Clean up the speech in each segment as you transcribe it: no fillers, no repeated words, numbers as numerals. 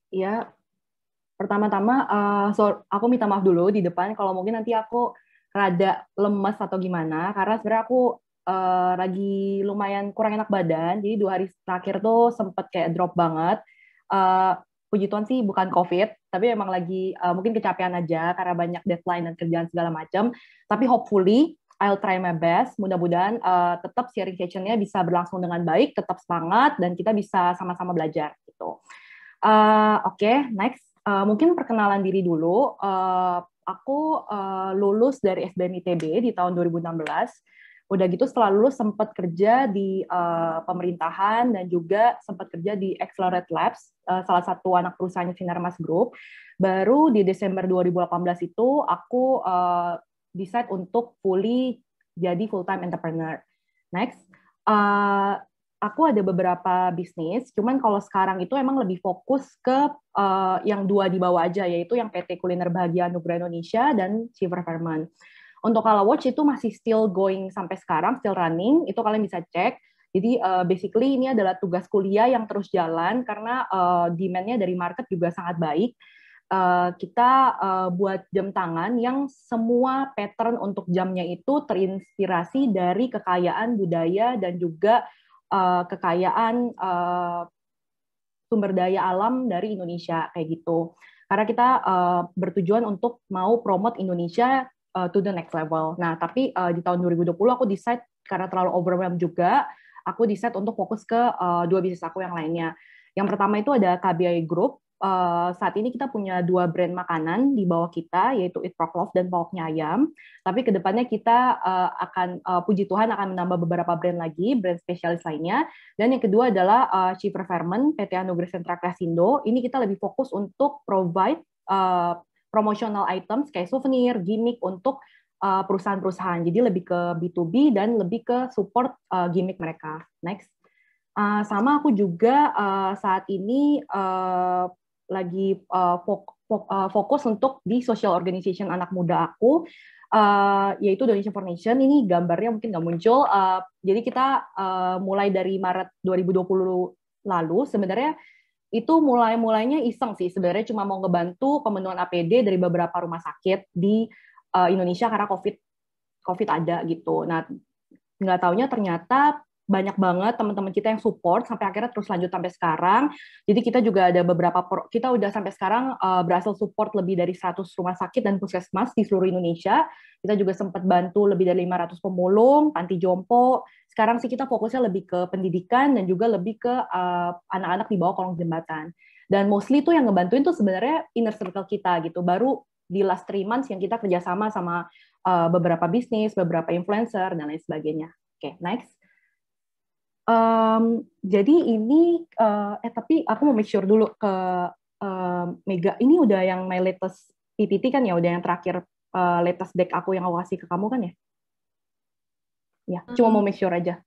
Ya, pertama-tama, aku minta maaf dulu di depan kalau mungkin nanti aku rada lemes atau gimana, karena sebenarnya aku lagi lumayan kurang enak badan, jadi 2 hari terakhir tuh sempet kayak drop banget. Eh, Puji Tuhan sih bukan COVID, tapi emang lagi mungkin kecapean aja karena banyak deadline dan kerjaan segala macam. Tapi hopefully I'll try my best. Mudah-mudahan tetap sharing sessionnya bisa berlangsung dengan baik, tetap semangat, dan kita bisa sama-sama belajar gitu. Oke, next. Mungkin perkenalan diri dulu. Aku lulus dari SBM ITB di tahun 2016. Udah gitu setelah lulus sempat kerja di pemerintahan dan juga sempat kerja di Accelerate Labs, salah satu anak perusahaan Sinarmas Group. Baru di Desember 2018 itu aku decide untuk jadi full-time entrepreneur. Next. Uh, aku ada beberapa bisnis, cuman kalau sekarang itu emang lebih fokus ke yang dua di bawah aja, yaitu yang PT Kuliner Bahagia Anugerah Indonesia dan Shiver Fairman. Untuk Kala Watch itu masih still going sampai sekarang, still running, itu kalian bisa cek. Jadi basically ini adalah tugas kuliah yang terus jalan karena demand-nya dari market juga sangat baik. Kita buat jam tangan yang semua pattern untuk jamnya itu terinspirasi dari kekayaan budaya dan juga kekayaan sumber daya alam dari Indonesia kayak gitu. Karena kita bertujuan untuk mau promote Indonesia to the next level. Nah, tapi di tahun 2020 aku decide karena terlalu overwhelmed juga, aku decide untuk fokus ke dua bisnis aku yang lainnya. Yang pertama itu ada KBI Group. Saat ini kita punya dua brand makanan di bawah kita, yaitu Eat Frog Love dan Pawoknya Ayam. Tapi kedepannya kita puji Tuhan, akan menambah beberapa brand lagi, brand spesialis lainnya. Dan yang kedua adalah Shiver Fairman, PT Anugerah Sentra Klasindo. Ini kita lebih fokus untuk provide promotional items kayak souvenir, gimmick untuk perusahaan-perusahaan. Jadi lebih ke B2B dan lebih ke support gimmick mereka. Next. Sama aku juga saat ini lagi fokus untuk di social organization anak muda aku, yaitu Donation for Nation. Ini gambarnya mungkin nggak muncul. Jadi kita mulai dari Maret 2020 lalu, sebenarnya itu mulainya iseng sih. Sebenarnya cuma mau ngebantu pemenuhan APD dari beberapa rumah sakit di Indonesia karena COVID ada gitu. Nah, nggak taunya ternyata banyak banget teman-teman kita yang support sampai akhirnya terus lanjut sampai sekarang. Jadi kita juga ada kita udah sampai sekarang berhasil support lebih dari 100 rumah sakit dan puskesmas di seluruh Indonesia. Kita juga sempat bantu lebih dari 500 pemulung, panti jompo. Sekarang sih kita fokusnya lebih ke pendidikan dan juga lebih ke anak-anak di bawah kolong jembatan. Dan mostly tuh yang ngebantuin tuh sebenarnya inner circle kita gitu. Baru di last 3 months yang kita kerjasama sama beberapa bisnis, beberapa influencer, dan lain sebagainya. Oke, next. Jadi ini, tapi aku mau make sure dulu ke Mega. Ini udah yang my latest PPT kan ya, udah yang terakhir latest deck aku yang aku kasih ke kamu kan ya? Ya, cuma mau make sure aja.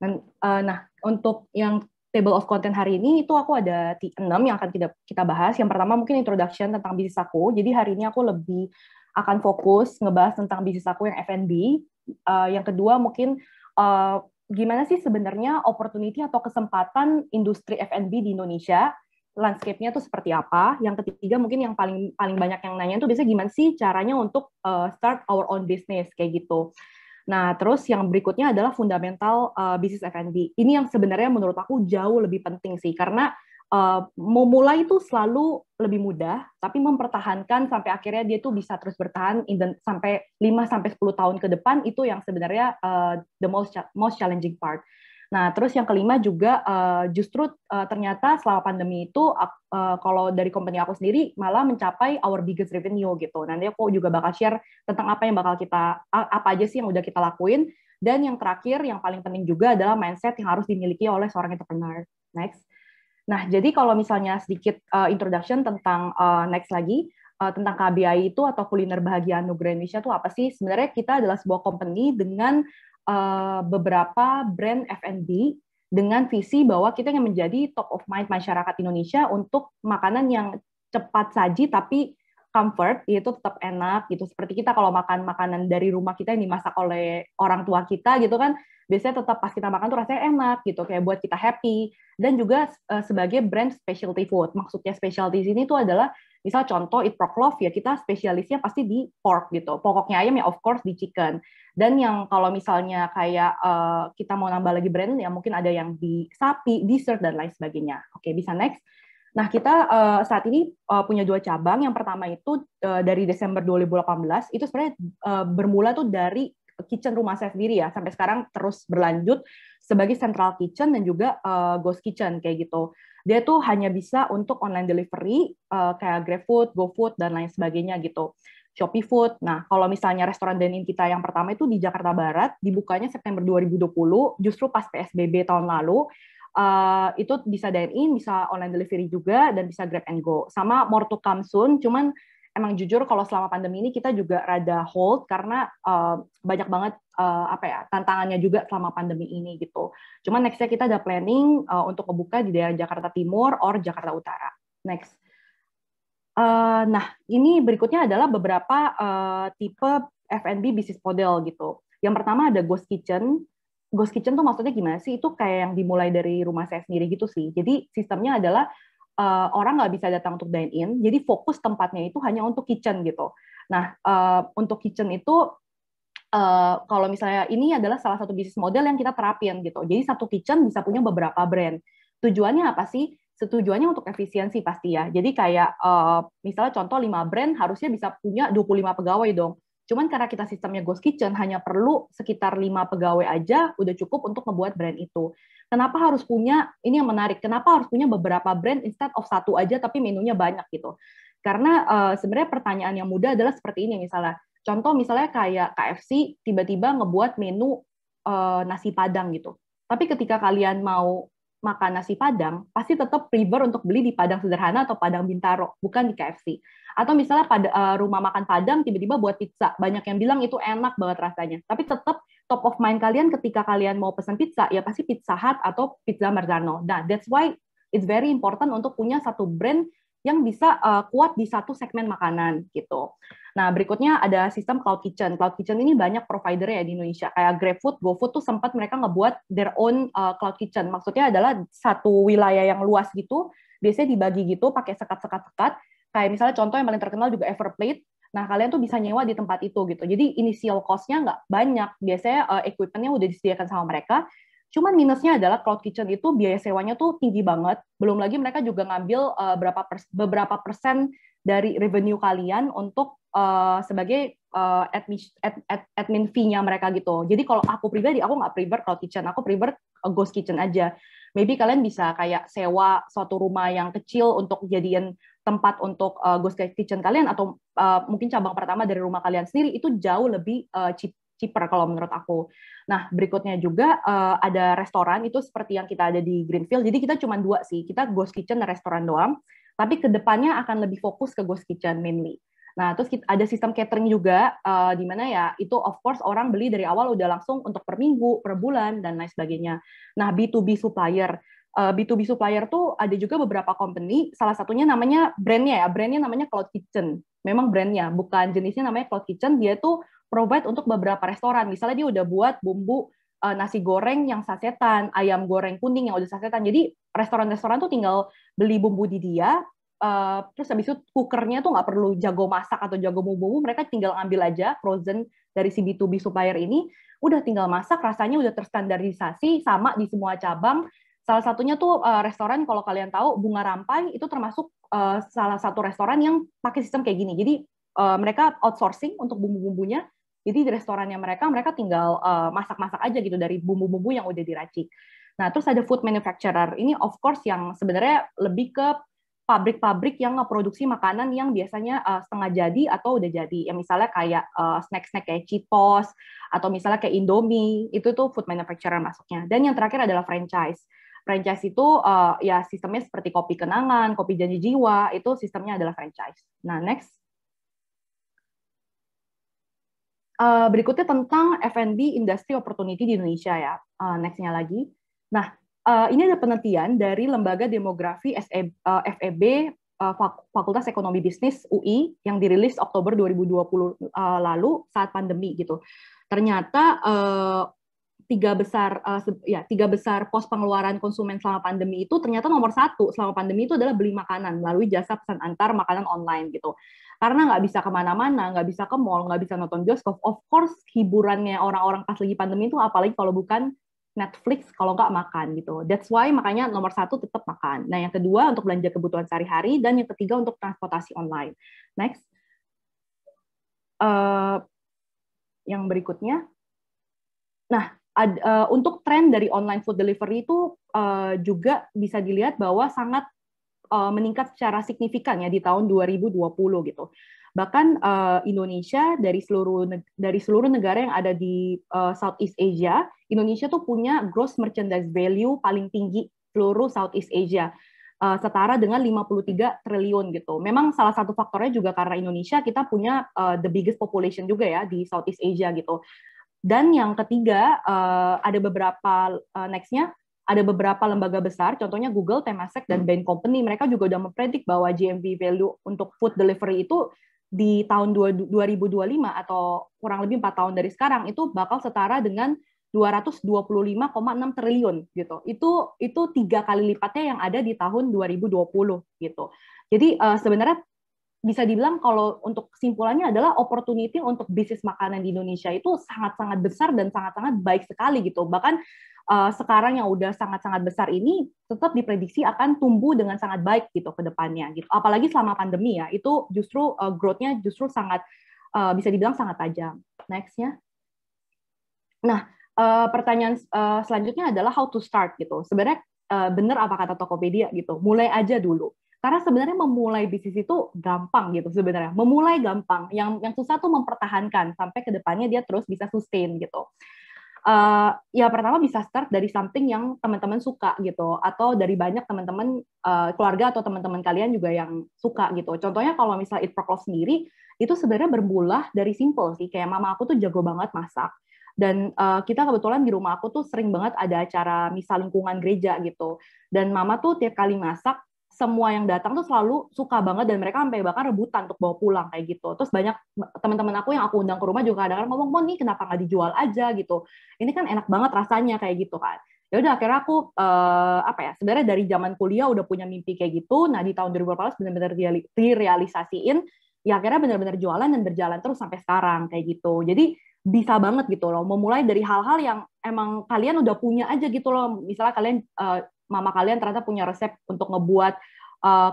Dan, nah, untuk yang table of content hari ini itu aku ada 6 yang akan kita bahas. Yang pertama mungkin introduction tentang bisnis aku. Jadi hari ini aku lebih akan fokus ngebahas tentang bisnis aku yang F&B. Yang kedua mungkin gimana sih sebenarnya opportunity atau kesempatan industri F&B di Indonesia, landscape-nya tuh seperti apa. Yang ketiga mungkin yang paling banyak yang nanya itu biasanya gimana sih caranya untuk start our own business kayak gitu. Nah, terus yang berikutnya adalah fundamental bisnis F&B. Ini yang sebenarnya menurut aku jauh lebih penting sih, karena memulai itu selalu lebih mudah, tapi mempertahankan sampai akhirnya dia tuh bisa terus bertahan sampai 5-10 tahun ke depan, itu yang sebenarnya the most challenging part. Nah, terus yang kelima juga justru ternyata selama pandemi itu kalau dari company aku sendiri malah mencapai our biggest revenue gitu. Nanti aku juga bakal share tentang apa aja sih yang udah kita lakuin. Dan yang terakhir, yang paling penting juga adalah mindset yang harus dimiliki oleh seorang entrepreneur. Next. Nah, jadi kalau misalnya sedikit introduction tentang next lagi, tentang KBI itu atau Kuliner Bahagia Anugerah Indonesia itu apa sih? Sebenarnya kita adalah sebuah company dengan beberapa brand F&B dengan visi bahwa kita ingin menjadi top of mind masyarakat Indonesia untuk makanan yang cepat saji tapi comfort, itu tetap enak gitu. Seperti kita kalau makan makanan dari rumah kita yang dimasak oleh orang tua kita gitu kan, biasanya tetap pas kita makan tuh rasanya enak gitu, kayak buat kita happy. Dan juga sebagai brand specialty food. Maksudnya specialty di sini tuh adalah misal contoh Eat Pork Love ya, kita spesialisnya pasti di pork gitu. Pokoknya ayam ya of course di chicken. Dan yang kalau misalnya kayak kita mau nambah lagi brand ya mungkin ada yang di sapi, dessert dan lain sebagainya. Oke, bisa next. Nah, kita saat ini punya 2 cabang. Yang pertama itu dari Desember 2018, itu sebenarnya bermula tuh dari kitchen rumah saya sendiri ya, sampai sekarang terus berlanjut sebagai central kitchen dan juga ghost kitchen kayak gitu. Dia tuh hanya bisa untuk online delivery, kayak GrabFood, GoFood, dan lain sebagainya gitu. Shopee Food. Nah, kalau misalnya restoran dine-in kita yang pertama itu di Jakarta Barat, dibukanya September 2020, justru pas PSBB tahun lalu, itu bisa dine-in, bisa online delivery juga, dan bisa grab and go. Sama more to come soon, cuman emang jujur kalau selama pandemi ini kita juga rada hold karena banyak banget tantangannya juga selama pandemi ini gitu. Cuman nextnya kita ada planning untuk membuka di daerah Jakarta Timur or Jakarta Utara. Next. Nah, ini berikutnya adalah beberapa tipe F&B business model gitu. Yang pertama ada ghost kitchen. Ghost kitchen tuh maksudnya gimana sih? Itu kayak yang dimulai dari rumah saya sendiri gitu sih. Jadi sistemnya adalah orang nggak bisa datang untuk dine in, jadi fokus tempatnya itu hanya untuk kitchen gitu. Nah, untuk kitchen itu kalau misalnya ini adalah salah satu bisnis model yang kita terapin gitu. Jadi satu kitchen bisa punya beberapa brand. Tujuannya apa sih? Tujuannya untuk efisiensi pasti ya. Jadi kayak misalnya contoh 5 brand harusnya bisa punya 25 pegawai dong. Cuman karena kita sistemnya ghost kitchen hanya perlu sekitar 5 pegawai aja udah cukup untuk membuat brand itu. Kenapa harus punya, ini yang menarik, kenapa harus punya beberapa brand instead of satu aja tapi menunya banyak gitu. Karena sebenarnya pertanyaan yang mudah adalah seperti ini misalnya. Contoh misalnya kayak KFC tiba-tiba ngebuat menu nasi Padang gitu. Tapi ketika kalian mau makan nasi Padang, pasti tetap prefer untuk beli di Padang Sederhana atau Padang Bintaro, bukan di KFC. Atau misalnya rumah makan Padang tiba-tiba buat pizza, banyak yang bilang itu enak banget rasanya. Tapi tetap top of mind kalian ketika kalian mau pesan pizza, ya pasti Pizza Hut atau Pizza Marzano. Nah, that's why it's very important untuk punya satu brand yang bisa kuat di satu segmen makanan gitu. Nah, berikutnya ada sistem cloud kitchen. Cloud kitchen ini banyak provider ya di Indonesia. Kayak GrabFood, GoFood tuh sempat mereka ngebuat their own cloud kitchen. Maksudnya adalah satu wilayah yang luas gitu, biasanya dibagi gitu pakai sekat-sekat-sekat. Kayak misalnya contoh yang paling terkenal juga Everplate. Nah, kalian tuh bisa nyewa di tempat itu gitu. Jadi initial cost-nya nggak banyak. Biasanya equipment-nya udah disediakan sama mereka. Cuman minusnya adalah cloud kitchen itu biaya sewanya tuh tinggi banget. Belum lagi mereka juga ngambil beberapa persen dari revenue kalian untuk sebagai admin fee-nya mereka gitu. Jadi kalau aku pribadi, aku nggak prefer cloud kitchen, aku prefer ghost kitchen aja. Maybe kalian bisa kayak sewa suatu rumah yang kecil untuk jadiin tempat untuk ghost kitchen kalian, atau mungkin cabang pertama dari rumah kalian sendiri, itu jauh lebih cheaper kalau menurut aku. Nah, berikutnya juga ada restoran, itu seperti yang kita ada di Greenfield. Jadi kita cuma 2 sih, kita ghost kitchen dan restoran doang. Tapi kedepannya akan lebih fokus ke ghost kitchen mainly. Nah, terus ada sistem catering juga, di mana ya itu of course orang beli dari awal udah langsung untuk per minggu, per bulan, dan lain sebagainya. Nah, B2B supplier. B2B supplier tuh ada juga beberapa company, salah satunya namanya brandnya namanya Cloud Kitchen. Memang brandnya, bukan jenisnya namanya Cloud Kitchen, dia tuh provide untuk beberapa restoran. Misalnya dia udah buat bumbu nasi goreng yang sasetan, ayam goreng kuning yang udah sasetan. Jadi restoran-restoran tuh tinggal beli bumbu di dia, terus habis itu cookernya tuh nggak perlu jago masak atau jago bumbu, mereka tinggal ambil aja frozen dari si B2B supplier ini, udah tinggal masak, rasanya udah terstandarisasi, sama di semua cabang. Salah satunya tuh restoran, kalau kalian tahu, Bunga Rampai, itu termasuk salah satu restoran yang pakai sistem kayak gini. Jadi mereka outsourcing untuk bumbu-bumbunya, jadi di restorannya mereka tinggal masak-masak aja gitu dari bumbu-bumbu yang udah diracik. Nah, terus ada food manufacturer. Ini of course yang sebenarnya lebih ke pabrik-pabrik yang ngeproduksi makanan yang biasanya setengah jadi atau udah jadi. Ya misalnya kayak snack-snack kayak Cheetos, atau misalnya kayak Indomie, itu tuh food manufacturer masuknya. Dan yang terakhir adalah franchise. Franchise itu ya sistemnya seperti Kopi Kenangan, Kopi Janji Jiwa, itu sistemnya adalah franchise. Nah, next. Berikutnya tentang F&B industry opportunity di Indonesia ya. Next-nya lagi. Nah, ini ada penelitian dari Lembaga Demografi FEB Fakultas Ekonomi Bisnis UI yang dirilis Oktober 2020 lalu saat pandemi gitu. Ternyata tiga besar pos pengeluaran konsumen selama pandemi itu ternyata nomor satu selama pandemi itu adalah beli makanan melalui jasa pesan antar makanan online gitu. Karena nggak bisa kemana-mana, nggak bisa ke mall, nggak bisa nonton bioskop. Of course hiburannya orang-orang pas lagi pandemi itu apalagi kalau bukan Netflix, kalau nggak makan gitu. That's why makanya nomor satu tetap makan. Nah yang kedua untuk belanja kebutuhan sehari-hari dan yang ketiga untuk transportasi online. Next. Yang berikutnya. Nah, untuk tren dari online food delivery itu juga bisa dilihat bahwa sangat meningkat secara signifikan ya di tahun 2020 gitu. Bahkan Indonesia dari seluruh negara yang ada di Southeast Asia, Indonesia tuh punya gross merchandise value paling tinggi seluruh Southeast Asia. Setara dengan 53 triliun gitu. Memang salah satu faktornya juga karena Indonesia kita punya the biggest population juga ya di Southeast Asia gitu. Dan yang ketiga, ada beberapa next-nya, ada beberapa lembaga besar, contohnya Google, Temasek, dan Bain Company, mereka juga udah mempredik bahwa GMV value untuk food delivery itu di tahun 2025 atau kurang lebih 4 tahun dari sekarang itu bakal setara dengan 225,6 triliun gitu. Itu 3 kali lipatnya yang ada di tahun 2020 gitu. Jadi sebenarnya bisa dibilang kalau untuk kesimpulannya adalah opportunity untuk bisnis makanan di Indonesia itu sangat-sangat besar dan sangat-sangat baik sekali gitu. Bahkan sekarang yang udah sangat-sangat besar ini tetap diprediksi akan tumbuh dengan sangat baik gitu ke depannya gitu. Apalagi selama pandemi ya, itu justru growth-nya justru sangat bisa dibilang sangat tajam. Next-nya. Nah, pertanyaan selanjutnya adalah how to start gitu. Sebenarnya benar apa kata Tokopedia gitu, mulai aja dulu. Karena sebenarnya memulai bisnis itu gampang gitu sebenarnya. Memulai gampang, yang susah tuh mempertahankan sampai ke depannya dia terus bisa sustain gitu. Ya pertama bisa start dari something yang teman-teman suka gitu, atau dari banyak teman-teman keluarga atau teman-teman kalian juga yang suka gitu. Contohnya kalau misalnya Eat Proklo sendiri itu sebenarnya bermula dari simple sih, kayak mama aku tuh jago banget masak. Dan kita kebetulan di rumah aku tuh sering banget ada acara misa lingkungan gereja gitu. Dan mama tuh tiap kali masak, semua yang datang tuh selalu suka banget dan mereka sampai bahkan rebutan untuk bawa pulang kayak gitu. Terus banyak teman-teman aku yang aku undang ke rumah juga kadang-kadang ngomong, "Mon, nih kenapa nggak dijual aja gitu? Ini kan enak banget rasanya kayak gitu kan." Ya udah akhirnya aku sebenarnya dari zaman kuliah udah punya mimpi kayak gitu. Nah, di tahun 2018 benar-benar direalisasiin. Ya akhirnya benar-benar jualan dan berjalan terus sampai sekarang kayak gitu. Jadi bisa banget gitu loh, memulai dari hal-hal yang emang kalian udah punya aja gitu loh. Misalnya kalian mama kalian ternyata punya resep untuk ngebuat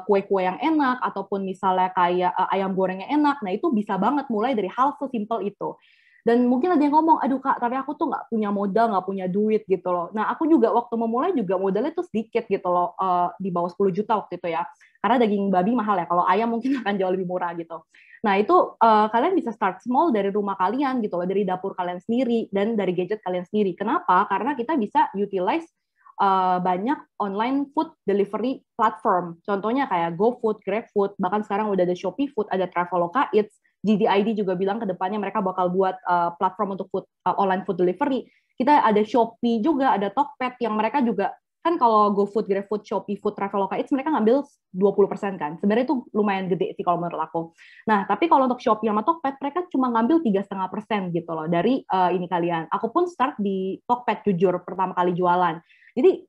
kue-kue yang enak, ataupun misalnya kayak ayam goreng yang enak, nah itu bisa banget mulai dari hal sesimpel itu. Dan mungkin ada yang ngomong, aduh Kak, tapi aku tuh nggak punya modal, nggak punya duit gitu loh. Nah aku juga waktu memulai juga modalnya tuh sedikit gitu loh, di bawah 10 juta waktu itu ya. Karena daging babi mahal ya, kalau ayam mungkin akan jauh lebih murah gitu. Nah itu kalian bisa start small dari rumah kalian gitu loh, dari dapur kalian sendiri, dan dari gadget kalian sendiri. Kenapa? Karena kita bisa utilize banyak online food delivery platform. Contohnya kayak GoFood, GrabFood, bahkan sekarang udah ada Shopee Food, ada Traveloka Eats, GDID juga bilang ke depannya mereka bakal buat platform untuk online food delivery. Kita ada Shopee juga, ada Tokped yang mereka juga, kan kalau GoFood, GrabFood, Shopee Food, Traveloka Eats mereka ngambil 20% kan. Sebenarnya itu lumayan gede sih kalau menurut aku. Nah, tapi kalau untuk Shopee sama Tokped mereka cuma ngambil 3,5% gitu loh dari ini kalian. Aku pun start di Tokped jujur pertama kali jualan. Jadi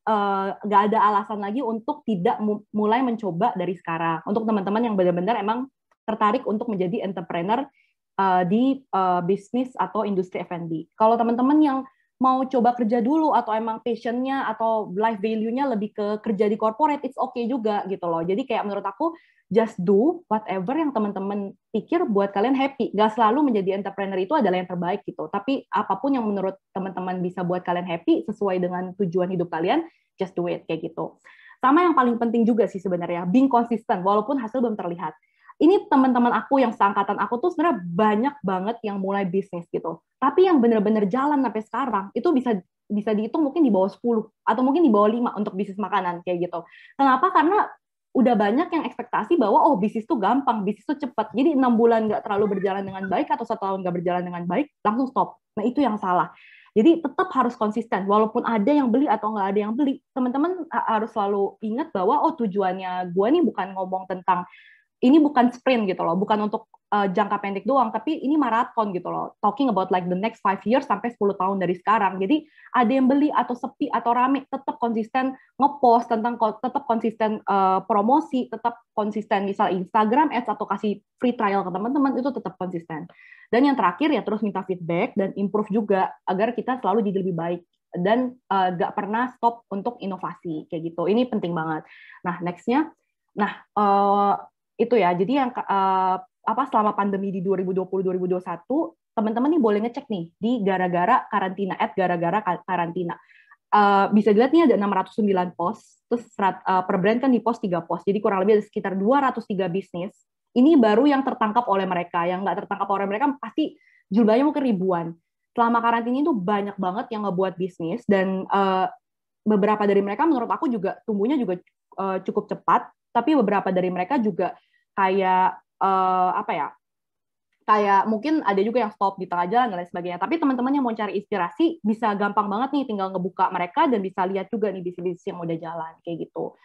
nggak ada alasan lagi untuk tidak mulai mencoba dari sekarang. Untuk teman-teman yang benar-benar emang tertarik untuk menjadi entrepreneur di bisnis atau industri F&B. Kalau teman-teman yang mau coba kerja dulu atau emang passionnya atau life value-nya lebih ke kerja di corporate, it's okay juga gitu loh. Jadi kayak menurut aku, just do whatever yang teman-teman pikir buat kalian happy. Gak selalu menjadi entrepreneur itu adalah yang terbaik gitu. Tapi apapun yang menurut teman-teman bisa buat kalian happy, sesuai dengan tujuan hidup kalian, just do it kayak gitu. Sama yang paling penting juga sih sebenarnya, being consistent, walaupun hasil belum terlihat. Ini teman-teman aku yang seangkatan aku tuh sebenarnya banyak banget yang mulai bisnis gitu. Tapi yang benar-benar jalan sampai sekarang itu bisa dihitung mungkin di bawah 10 atau mungkin di bawah 5 untuk bisnis makanan kayak gitu. Kenapa? Karena udah banyak yang ekspektasi bahwa oh bisnis tuh gampang, bisnis tuh cepat. Jadi 6 bulan nggak terlalu berjalan dengan baik atau 1 tahun nggak berjalan dengan baik, langsung stop. Nah itu yang salah. Jadi tetap harus konsisten, walaupun ada yang beli atau nggak ada yang beli, teman-teman harus selalu ingat bahwa oh tujuannya gue nih bukan ngomong tentang ini bukan sprint gitu loh, bukan untuk jangka pendek doang, tapi ini maraton gitu loh. Talking about like the next 5 years sampai 10 tahun dari sekarang. Jadi ada yang beli atau sepi atau rame, tetap konsisten ngepost tentang, tetap konsisten promosi, tetap konsisten misal Instagram ads atau kasih free trial ke teman-teman, itu tetap konsisten. Dan yang terakhir ya terus minta feedback dan improve juga agar kita selalu jadi lebih baik dan gak pernah stop untuk inovasi kayak gitu. Ini penting banget. Nah, nextnya, itu ya. Jadi yang selama pandemi di 2020-2021, teman-teman nih boleh ngecek nih di gara-gara karantina, gara-gara karantina. Bisa dilihat nih ada 609 post, terus per brand kan di post 3 post, jadi kurang lebih ada sekitar 203 bisnis. Ini baru yang tertangkap oleh mereka, yang nggak tertangkap oleh mereka pasti jumlahnya mungkin ribuan. Selama karantina itu banyak banget yang ngebuat bisnis, dan beberapa dari mereka menurut aku juga tumbuhnya juga cukup cepat, tapi beberapa dari mereka juga kayak kayak mungkin ada juga yang stop di tengah jalan dan lain sebagainya. Tapi teman-teman yang mau cari inspirasi bisa gampang banget nih, tinggal ngebuka mereka dan bisa lihat juga nih bisnis-bisnis yang udah jalan kayak gitu.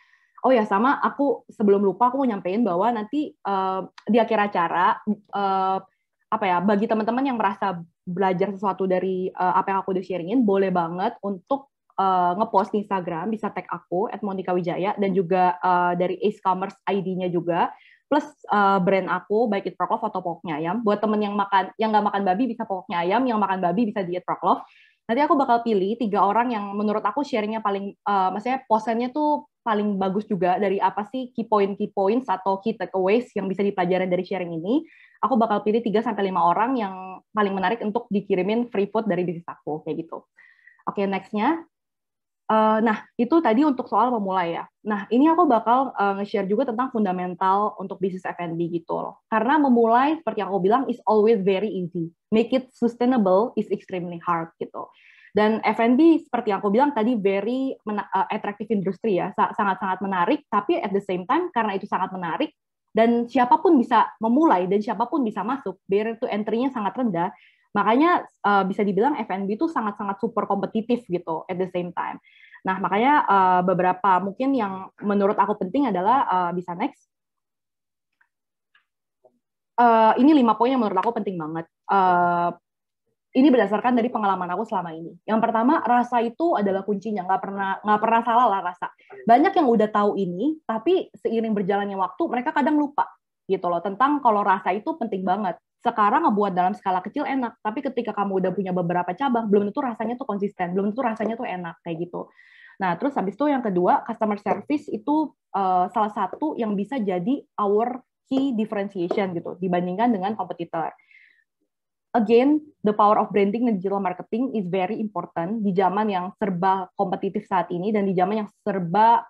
Oh ya, sama aku sebelum lupa aku mau nyampein bahwa nanti di akhir acara bagi teman-teman yang merasa belajar sesuatu dari apa yang aku udah sharingin, boleh banget untuk ngepost di Instagram, bisa tag aku @monikawijaya, dan juga dari Ace Commerce ID-nya juga, plus brand aku baik itu Proklove atau Pokoknya Ayam. Buat temen yang nggak makan babi bisa Pokoknya Ayam, yang makan babi bisa diet Proklove. Nanti aku bakal pilih 3 orang yang menurut aku sharingnya paling, maksudnya posannya tuh paling bagus juga dari apa sih key points atau key takeaways yang bisa dipelajarin dari sharing ini. Aku bakal pilih 3-5 orang yang paling menarik untuk dikirimin free food dari bisnis aku kayak gitu. Oke, nextnya. Nah, itu tadi untuk soal memulai ya. Nah, ini aku bakal nge-share juga tentang fundamental untuk bisnis F&B gitu loh. Karena memulai, seperti yang aku bilang, is always very easy. Make it sustainable is extremely hard gitu. Dan F&B, seperti yang aku bilang tadi, very attractive industry ya. Sangat-sangat menarik, tapi at the same time, karena itu sangat menarik, dan siapapun bisa memulai, dan siapapun bisa masuk, barrier to entry-nya sangat rendah, makanya bisa dibilang F&B itu sangat-sangat super kompetitif gitu at the same time. Nah, makanya beberapa mungkin yang menurut aku penting adalah bisa next. Ini 5 poin yang menurut aku penting banget. Ini berdasarkan dari pengalaman aku selama ini. Yang pertama, rasa itu adalah kuncinya. Nggak pernah salah lah rasa. Banyak yang udah tahu ini, tapi seiring berjalannya waktu, mereka kadang lupa gitu loh, tentang kalau rasa itu penting banget. Sekarang ngebuat dalam skala kecil enak, tapi ketika kamu udah punya beberapa cabang, belum tentu rasanya tuh konsisten, belum tentu rasanya tuh enak kayak gitu. Nah, terus habis itu yang kedua, customer service itu salah satu yang bisa jadi our key differentiation gitu dibandingkan dengan kompetitor. Again, the power of branding dan digital marketing is very important di zaman yang serba kompetitif saat ini, dan di zaman yang serba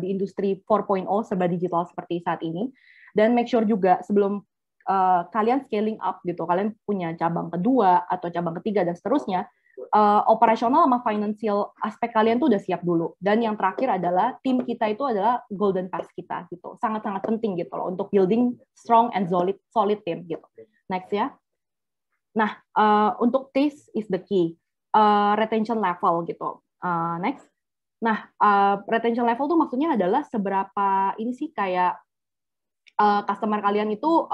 di industri 4.0 serba digital seperti saat ini. Dan make sure juga sebelum kalian scaling up gitu, kalian punya cabang kedua atau cabang ketiga dan seterusnya, operasional sama financial aspek kalian tuh udah siap dulu. Dan yang terakhir adalah tim kita itu adalah golden pass kita gitu, sangat-sangat penting gitu loh untuk building strong and solid team gitu. Next ya. Nah, untuk taste is the key, retention level gitu. Next. Nah, retention level tuh maksudnya adalah seberapa ini sih kayak customer kalian itu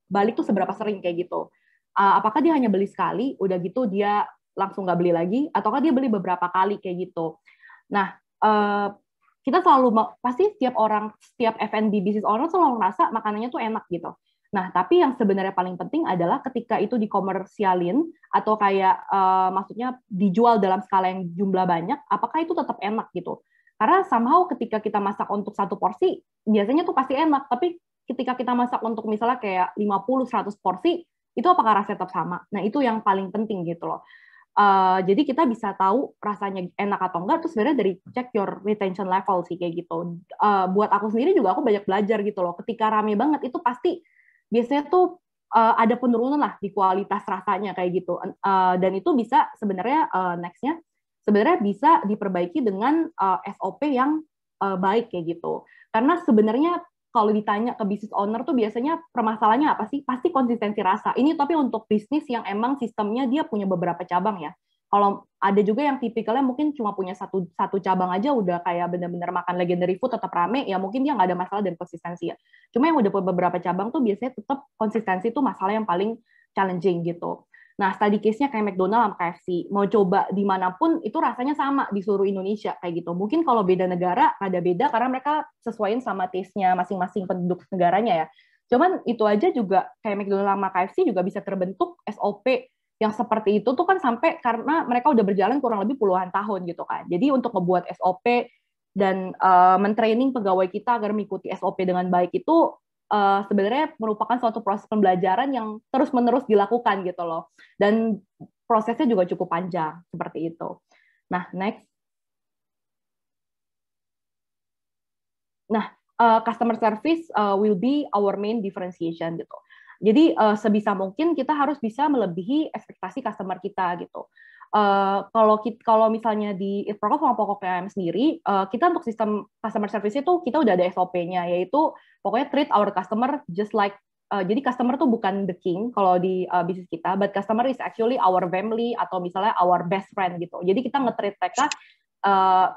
balik tuh seberapa sering kayak gitu. Apakah dia hanya beli sekali, udah gitu dia langsung nggak beli lagi, ataukah dia beli beberapa kali kayak gitu. Nah, kita selalu, pasti setiap F&B business owner selalu merasa makanannya tuh enak gitu. Nah, tapi yang sebenarnya paling penting adalah ketika itu dikomersialin atau kayak maksudnya dijual dalam skala yang jumlah banyak, apakah itu tetap enak gitu. Karena somehow ketika kita masak untuk 1 porsi, biasanya tuh pasti enak, tapi ketika kita masak untuk misalnya kayak 50-100 porsi, itu apakah rasanya tetap sama? Nah, itu yang paling penting gitu loh. Jadi kita bisa tahu rasanya enak atau enggak, terus sebenarnya dari check your retention level sih kayak gitu. Buat aku sendiri juga aku banyak belajar gitu loh. Ketika rame banget itu pasti biasanya tuh ada penurunan lah di kualitas rasanya kayak gitu. Dan itu bisa sebenarnya next-nya sebenarnya bisa diperbaiki dengan SOP yang baik kayak gitu. Karena sebenarnya kalau ditanya ke business owner tuh biasanya permasalahannya apa sih? Pasti konsistensi rasa. Ini tapi untuk bisnis yang emang sistemnya dia punya beberapa cabang ya. Kalau ada juga yang tipikalnya mungkin cuma punya satu cabang aja udah kayak bener-bener makan legendary food tetap rame, ya mungkin dia nggak ada masalah dan konsistensi ya. Cuma yang udah punya beberapa cabang tuh biasanya tetap konsistensi itu masalah yang paling challenging gitu. Nah, study case-nya kayak McDonald sama KFC. Mau coba dimanapun, itu rasanya sama di seluruh Indonesia, kayak gitu. Mungkin kalau beda negara, ada beda karena mereka sesuaiin sama taste-nya masing-masing penduduk negaranya ya. Cuman itu aja juga, kayak McDonald sama KFC juga bisa terbentuk SOP yang seperti itu tuh kan sampai karena mereka udah berjalan kurang lebih puluhan tahun gitu kan. Jadi untuk ngebuat SOP dan mentraining pegawai kita agar mengikuti SOP dengan baik itu sebenarnya merupakan suatu proses pembelajaran yang terus-menerus dilakukan gitu loh. Dan prosesnya juga cukup panjang seperti itu. Nah, next. Nah, customer service will be our main differentiation gitu. Jadi sebisa mungkin kita harus bisa melebihi ekspektasi customer kita gitu. Kalau misalnya di Itprokop sama Pokok PAM sendiri, kita untuk sistem customer service itu kita udah ada SOP-nya, yaitu pokoknya treat our customer just like jadi customer tuh bukan the king kalau di bisnis kita, but customer is actually our family atau misalnya our best friend gitu. Jadi kita nge-treat mereka uh,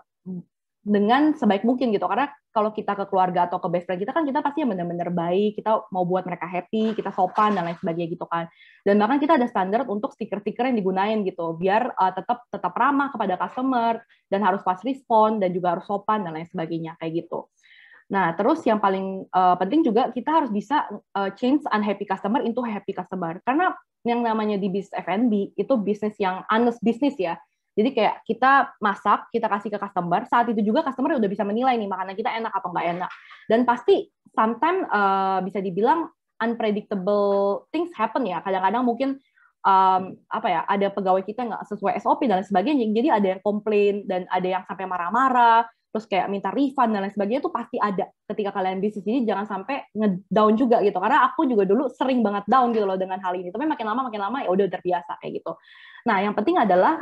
dengan sebaik mungkin gitu, karena kalau kita ke keluarga atau ke best friend kita kan kita pasti yang benar-benar baik, kita mau buat mereka happy, kita sopan dan lain sebagainya gitu kan. Dan bahkan kita ada standar untuk stiker-stiker yang digunain gitu, biar tetap ramah kepada customer dan harus fast respon dan juga harus sopan dan lain sebagainya kayak gitu. Nah, terus yang paling penting juga kita harus bisa change unhappy customer into happy customer, karena yang namanya di bisnis F&B itu bisnis yang honest bisnis ya. Jadi kayak kita masak, kita kasih ke customer, saat itu juga customer udah bisa menilai nih makanan kita enak atau nggak enak. Dan pasti sometimes bisa dibilang unpredictable things happen ya. Kadang-kadang mungkin ada pegawai kita nggak sesuai SOP dan lain sebagainya. Jadi ada yang komplain dan ada yang sampai marah-marah, terus kayak minta refund dan lain sebagainya, itu pasti ada ketika kalian bisnis. Jadi jangan sampai ngedown juga gitu. Karena aku juga dulu sering banget down gitu loh dengan hal ini. Tapi makin lama ya udah terbiasa kayak gitu. Nah, yang penting adalah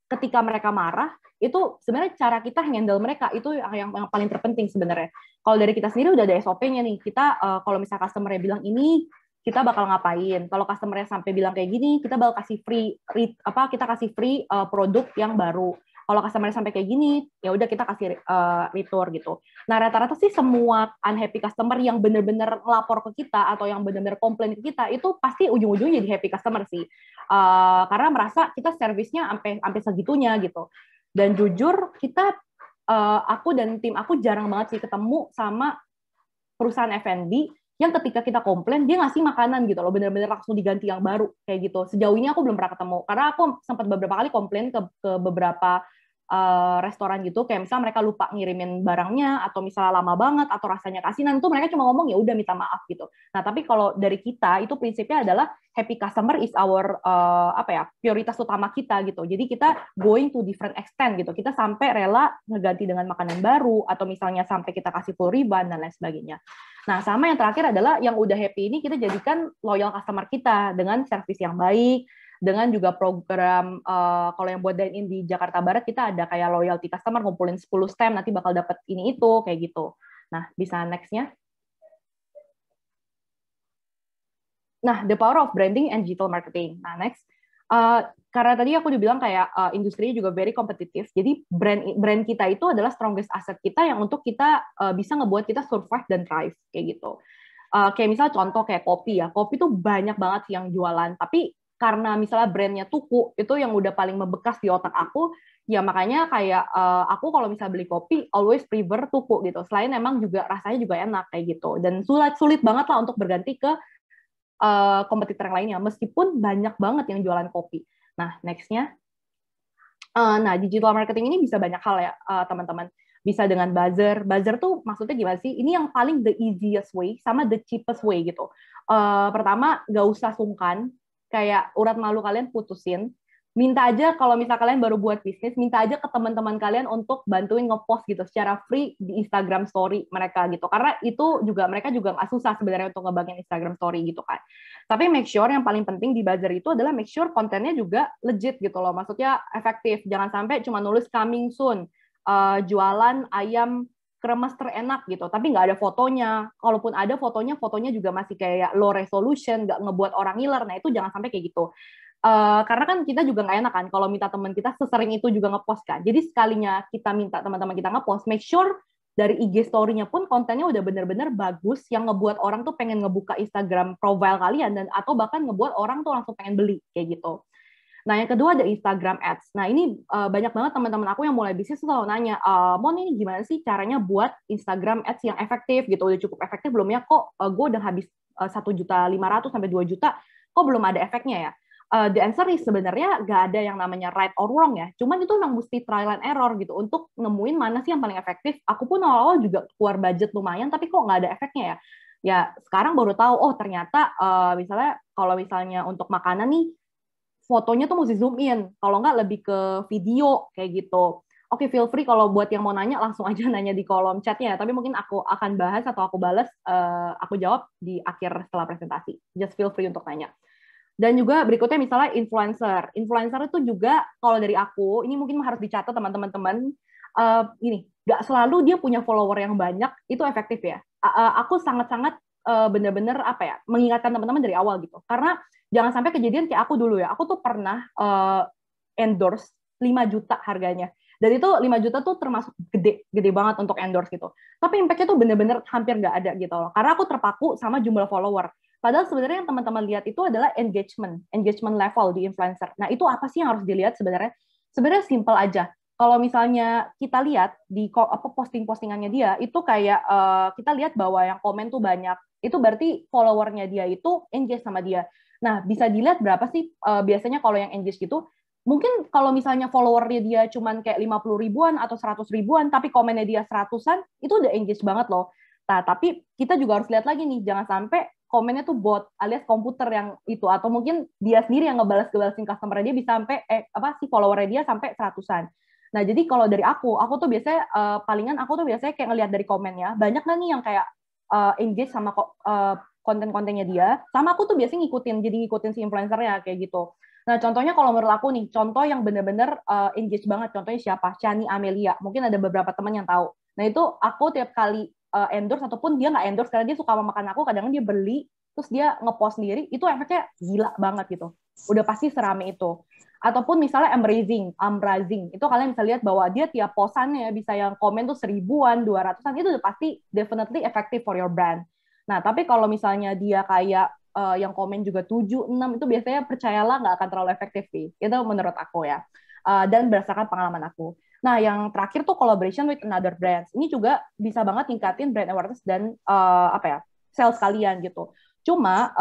ketika mereka marah, itu sebenarnya cara kita handle mereka itu yang paling terpenting sebenarnya. Kalau dari kita sendiri udah ada SOP-nya nih. Kita kalau misalnya customer-nya bilang ini, kita bakal ngapain. Kalau customer-nya sampai bilang kayak gini, kita bakal kasih free produk yang baru. Kalau customer sampai kayak gini, ya udah kita kasih return gitu. Nah, rata-rata sih semua unhappy customer yang benar-benar ngelapor ke kita atau yang benar-benar komplain ke kita itu pasti ujung-ujungnya jadi happy customer sih. Karena merasa kita servisnya sampai segitunya gitu. Dan jujur kita aku dan tim aku jarang banget sih ketemu sama perusahaan F&B yang ketika kita komplain dia ngasih makanan gitu loh, bener-bener langsung diganti yang baru kayak gitu. Sejauh ini aku belum pernah ketemu, karena aku sempat beberapa kali komplain ke beberapa restoran gitu, kayak misalnya mereka lupa ngirimin barangnya atau misalnya lama banget atau rasanya kasinan, itu mereka cuma ngomong ya udah minta maaf gitu. Nah tapi kalau dari kita itu prinsipnya adalah happy customer is our prioritas utama kita gitu. Jadi kita going to different extent gitu, kita sampai rela ngeganti dengan makanan baru atau misalnya sampai kita kasih full refund dan lain sebagainya. Nah, sama yang terakhir adalah yang udah happy ini kita jadikan loyal customer kita dengan service yang baik, dengan juga program kalau yang buat dine-in di Jakarta Barat kita ada kayak loyalty customer, ngumpulin 10 stem nanti bakal dapat ini itu kayak gitu. Nah, bisa next-nya. Nah, the power of branding and digital marketing. Nah, next. Karena tadi aku dibilang kayak industri juga very kompetitif, jadi brand kita itu adalah strongest asset kita yang untuk kita bisa ngebuat kita survive dan thrive kayak gitu. Kayak misal contoh kayak kopi ya, kopi tuh banyak banget yang jualan, tapi karena misalnya brandnya Tuku itu yang udah paling membekas di otak aku, ya makanya kayak aku kalau misal beli kopi always prefer Tuku gitu. Selain emang juga rasanya juga enak kayak gitu, dan sulit banget lah untuk berganti ke kompetitor yang lainnya, meskipun banyak banget yang jualan kopi. Nah, next-nya. Nah, digital marketing ini bisa banyak hal ya, teman-teman. Bisa dengan buzzer. Buzzer tuh maksudnya gimana sih? Ini yang paling the easiest way sama the cheapest way gitu. Pertama, nggak usah sungkan. Kayak urat malu kalian putusin. Minta aja kalau misal kalian baru buat bisnis, minta aja ke teman-teman kalian untuk bantuin ngepost gitu secara free di Instagram story mereka gitu. Karena itu juga mereka juga nggak susah sebenarnya untuk ngebagiin Instagram story gitu kan. Tapi make sure yang paling penting di buzzer itu adalah make sure kontennya juga legit gitu loh. Maksudnya efektif. Jangan sampai cuma nulis coming soon, jualan ayam kremes terenak gitu, tapi nggak ada fotonya. Kalaupun ada fotonya juga masih kayak low resolution, nggak ngebuat orang ngiler. Nah itu jangan sampai kayak gitu. karena kan kita juga nggak enak kan kalau minta teman kita sesering itu juga ngepost kan. Jadi sekalinya kita minta teman-teman kita ngepost, make sure dari IG story-nya pun kontennya udah bener-bener bagus yang ngebuat orang tuh pengen ngebuka Instagram profile kalian dan atau bahkan ngebuat orang tuh langsung pengen beli kayak gitu. Nah, yang kedua ada Instagram Ads. Nah, ini banyak banget teman-teman aku yang mulai bisnis selalu nanya, Mon ini gimana sih caranya buat Instagram Ads yang efektif gitu? Udah cukup efektif belum ya? Kok gue udah habis 1.500.000 sampai 2 juta, kok belum ada efeknya ya? The answer is sebenarnya nggak ada yang namanya right or wrong ya. Cuman itu memang mesti trial and error gitu untuk nemuin mana sih yang paling efektif. Aku pun awal-awal juga keluar budget lumayan, tapi kok nggak ada efeknya ya. Ya sekarang baru tahu, oh ternyata misalnya kalau misalnya untuk makanan nih, fotonya tuh mesti zoom in. Kalau nggak lebih ke video kayak gitu. Oke, feel free kalau buat yang mau nanya langsung aja nanya di kolom chatnya. Tapi mungkin aku akan bahas atau aku balas, aku jawab di akhir setelah presentasi. Just feel free untuk nanya. Dan juga berikutnya misalnya influencer. Influencer itu juga kalau dari aku, ini mungkin harus dicatat teman-teman, ini nggak selalu dia punya follower yang banyak itu efektif ya. Aku sangat-sangat benar-benar apa ya mengingatkan teman-teman dari awal gitu. Karena jangan sampai kejadian kayak aku dulu ya. Aku tuh pernah endorse 5 juta harganya. Dan itu 5 juta tuh termasuk gede banget untuk endorse gitu. Tapi impact-nya tuh bener-bener hampir nggak ada gitu loh. Karena aku terpaku sama jumlah follower. Padahal sebenarnya yang teman-teman lihat itu adalah engagement level di influencer. Nah, itu apa sih yang harus dilihat sebenarnya? Sebenarnya simple aja. Kalau misalnya kita lihat di posting-postingannya dia, itu kayak kita lihat bahwa yang komen tuh banyak. Itu berarti followernya dia itu engage sama dia. Nah, bisa dilihat berapa sih biasanya kalau yang engage gitu. Mungkin kalau misalnya followernya dia cuman kayak 50 ribuan atau 100 ribuan, tapi komennya dia 100-an, itu udah engage banget loh. Nah, tapi kita juga harus lihat lagi nih, jangan sampai komennya tuh bot alias komputer yang itu, atau mungkin dia sendiri yang ngebalasin customer dia bisa sampai si followernya dia sampai 100-an. Nah, jadi kalau dari aku tuh biasanya palingan aku tuh biasanya kayak ngelihat dari komennya, banyak nggak nih yang kayak engage sama konten-kontennya dia, sama aku tuh biasanya ngikutin si influencernya kayak gitu. Nah, contohnya kalau menurut aku nih, contoh yang bener-bener engage banget, contohnya siapa? Chani Amelia. Mungkin ada beberapa teman yang tahu. Nah, itu aku tiap kali endorse ataupun dia nggak endorse karena dia suka makan aku, kadang dia beli terus dia ngepost sendiri, itu efeknya gila banget gitu. Udah pasti serame itu. Ataupun misalnya Amrazing, itu kalian bisa lihat bahwa dia tiap postannya bisa yang komen tuh 1000-an, 200-an, itu udah pasti definitely effective for your brand. Nah, tapi kalau misalnya dia kayak yang komen juga 7, 6, itu biasanya percayalah nggak akan terlalu efektif sih. Itu menurut aku ya. Dan berdasarkan pengalaman aku. Nah, yang terakhir tuh collaboration with another brands. Ini juga bisa banget ningkatin brand awareness dan sales kalian gitu. Cuma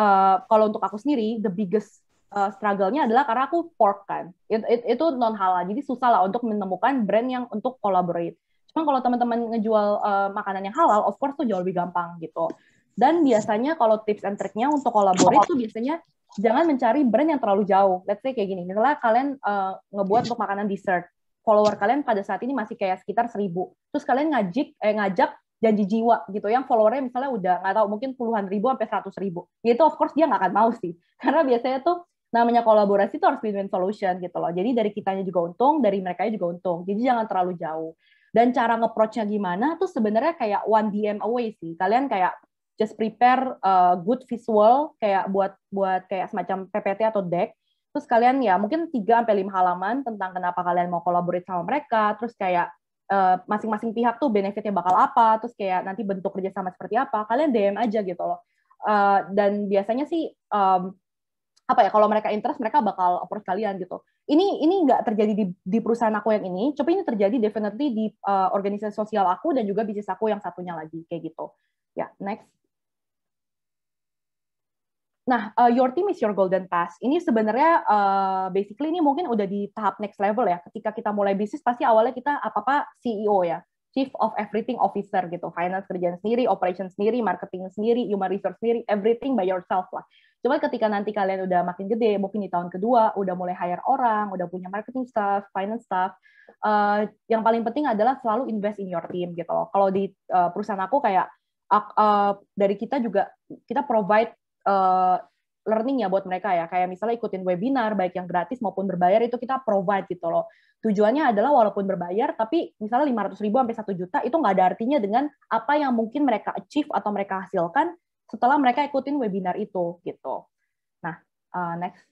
kalau untuk aku sendiri, the biggest struggle-nya adalah karena aku pork kan. Itu non halal. Jadi susah lah untuk menemukan brand yang untuk collaborate. Cuma kalau teman-teman ngejual makanan yang halal, of course tuh jauh lebih gampang gitu. Dan biasanya kalau tips and trick-nya untuk collaborate tuh biasanya jangan mencari brand yang terlalu jauh. Let's say kayak gini. Misalnya kalian ngebuat untuk makanan dessert, follower kalian pada saat ini masih kayak sekitar 1000. Terus kalian ngajak janji jiwa gitu, yang followernya misalnya udah nggak tahu mungkin puluhan ribu sampai 100.000. Ya itu of course dia nggak akan mau sih, karena biasanya tuh namanya kolaborasi itu harus win-win solution gitu loh. Jadi dari kitanya juga untung, dari mereka juga untung. Jadi jangan terlalu jauh. Dan cara nge-approach-nya gimana tuh sebenarnya kayak 1 DM away sih. Kalian kayak just prepare good visual kayak buat kayak semacam PPT atau deck. Terus kalian ya mungkin 3-5 halaman tentang kenapa kalian mau collaborate sama mereka, terus kayak masing-masing pihak tuh benefitnya bakal apa, terus kayak nanti bentuk kerjasama seperti apa, kalian DM aja gitu loh. Dan biasanya sih kalau mereka interest mereka bakal approach kalian gitu. Ini nggak terjadi di perusahaan aku yang ini, tapi ini terjadi definitely di organisasi sosial aku dan juga bisnis aku yang satunya lagi kayak gitu. Ya, next. Nah, your team is your golden pass. Ini sebenarnya basically ini mungkin udah di tahap next level ya. Ketika kita mulai bisnis pasti awalnya kita apa-apa CEO ya, Chief of Everything Officer gitu. Finance kerjaan sendiri, operation sendiri, marketing sendiri, human resource sendiri, everything by yourself lah. Cuma ketika nanti kalian udah makin gede, mungkin di tahun kedua udah mulai hire orang, udah punya marketing staff, finance staff, yang paling penting adalah selalu invest in your team gitu loh. Kalau di perusahaan aku kayak dari kita juga kita provide learning ya buat mereka ya, kayak misalnya ikutin webinar baik yang gratis maupun berbayar itu kita provide gitu loh. Tujuannya adalah walaupun berbayar tapi misalnya 500.000 sampai 1 juta itu nggak ada artinya dengan apa yang mungkin mereka achieve atau mereka hasilkan setelah mereka ikutin webinar itu gitu. Nah, next.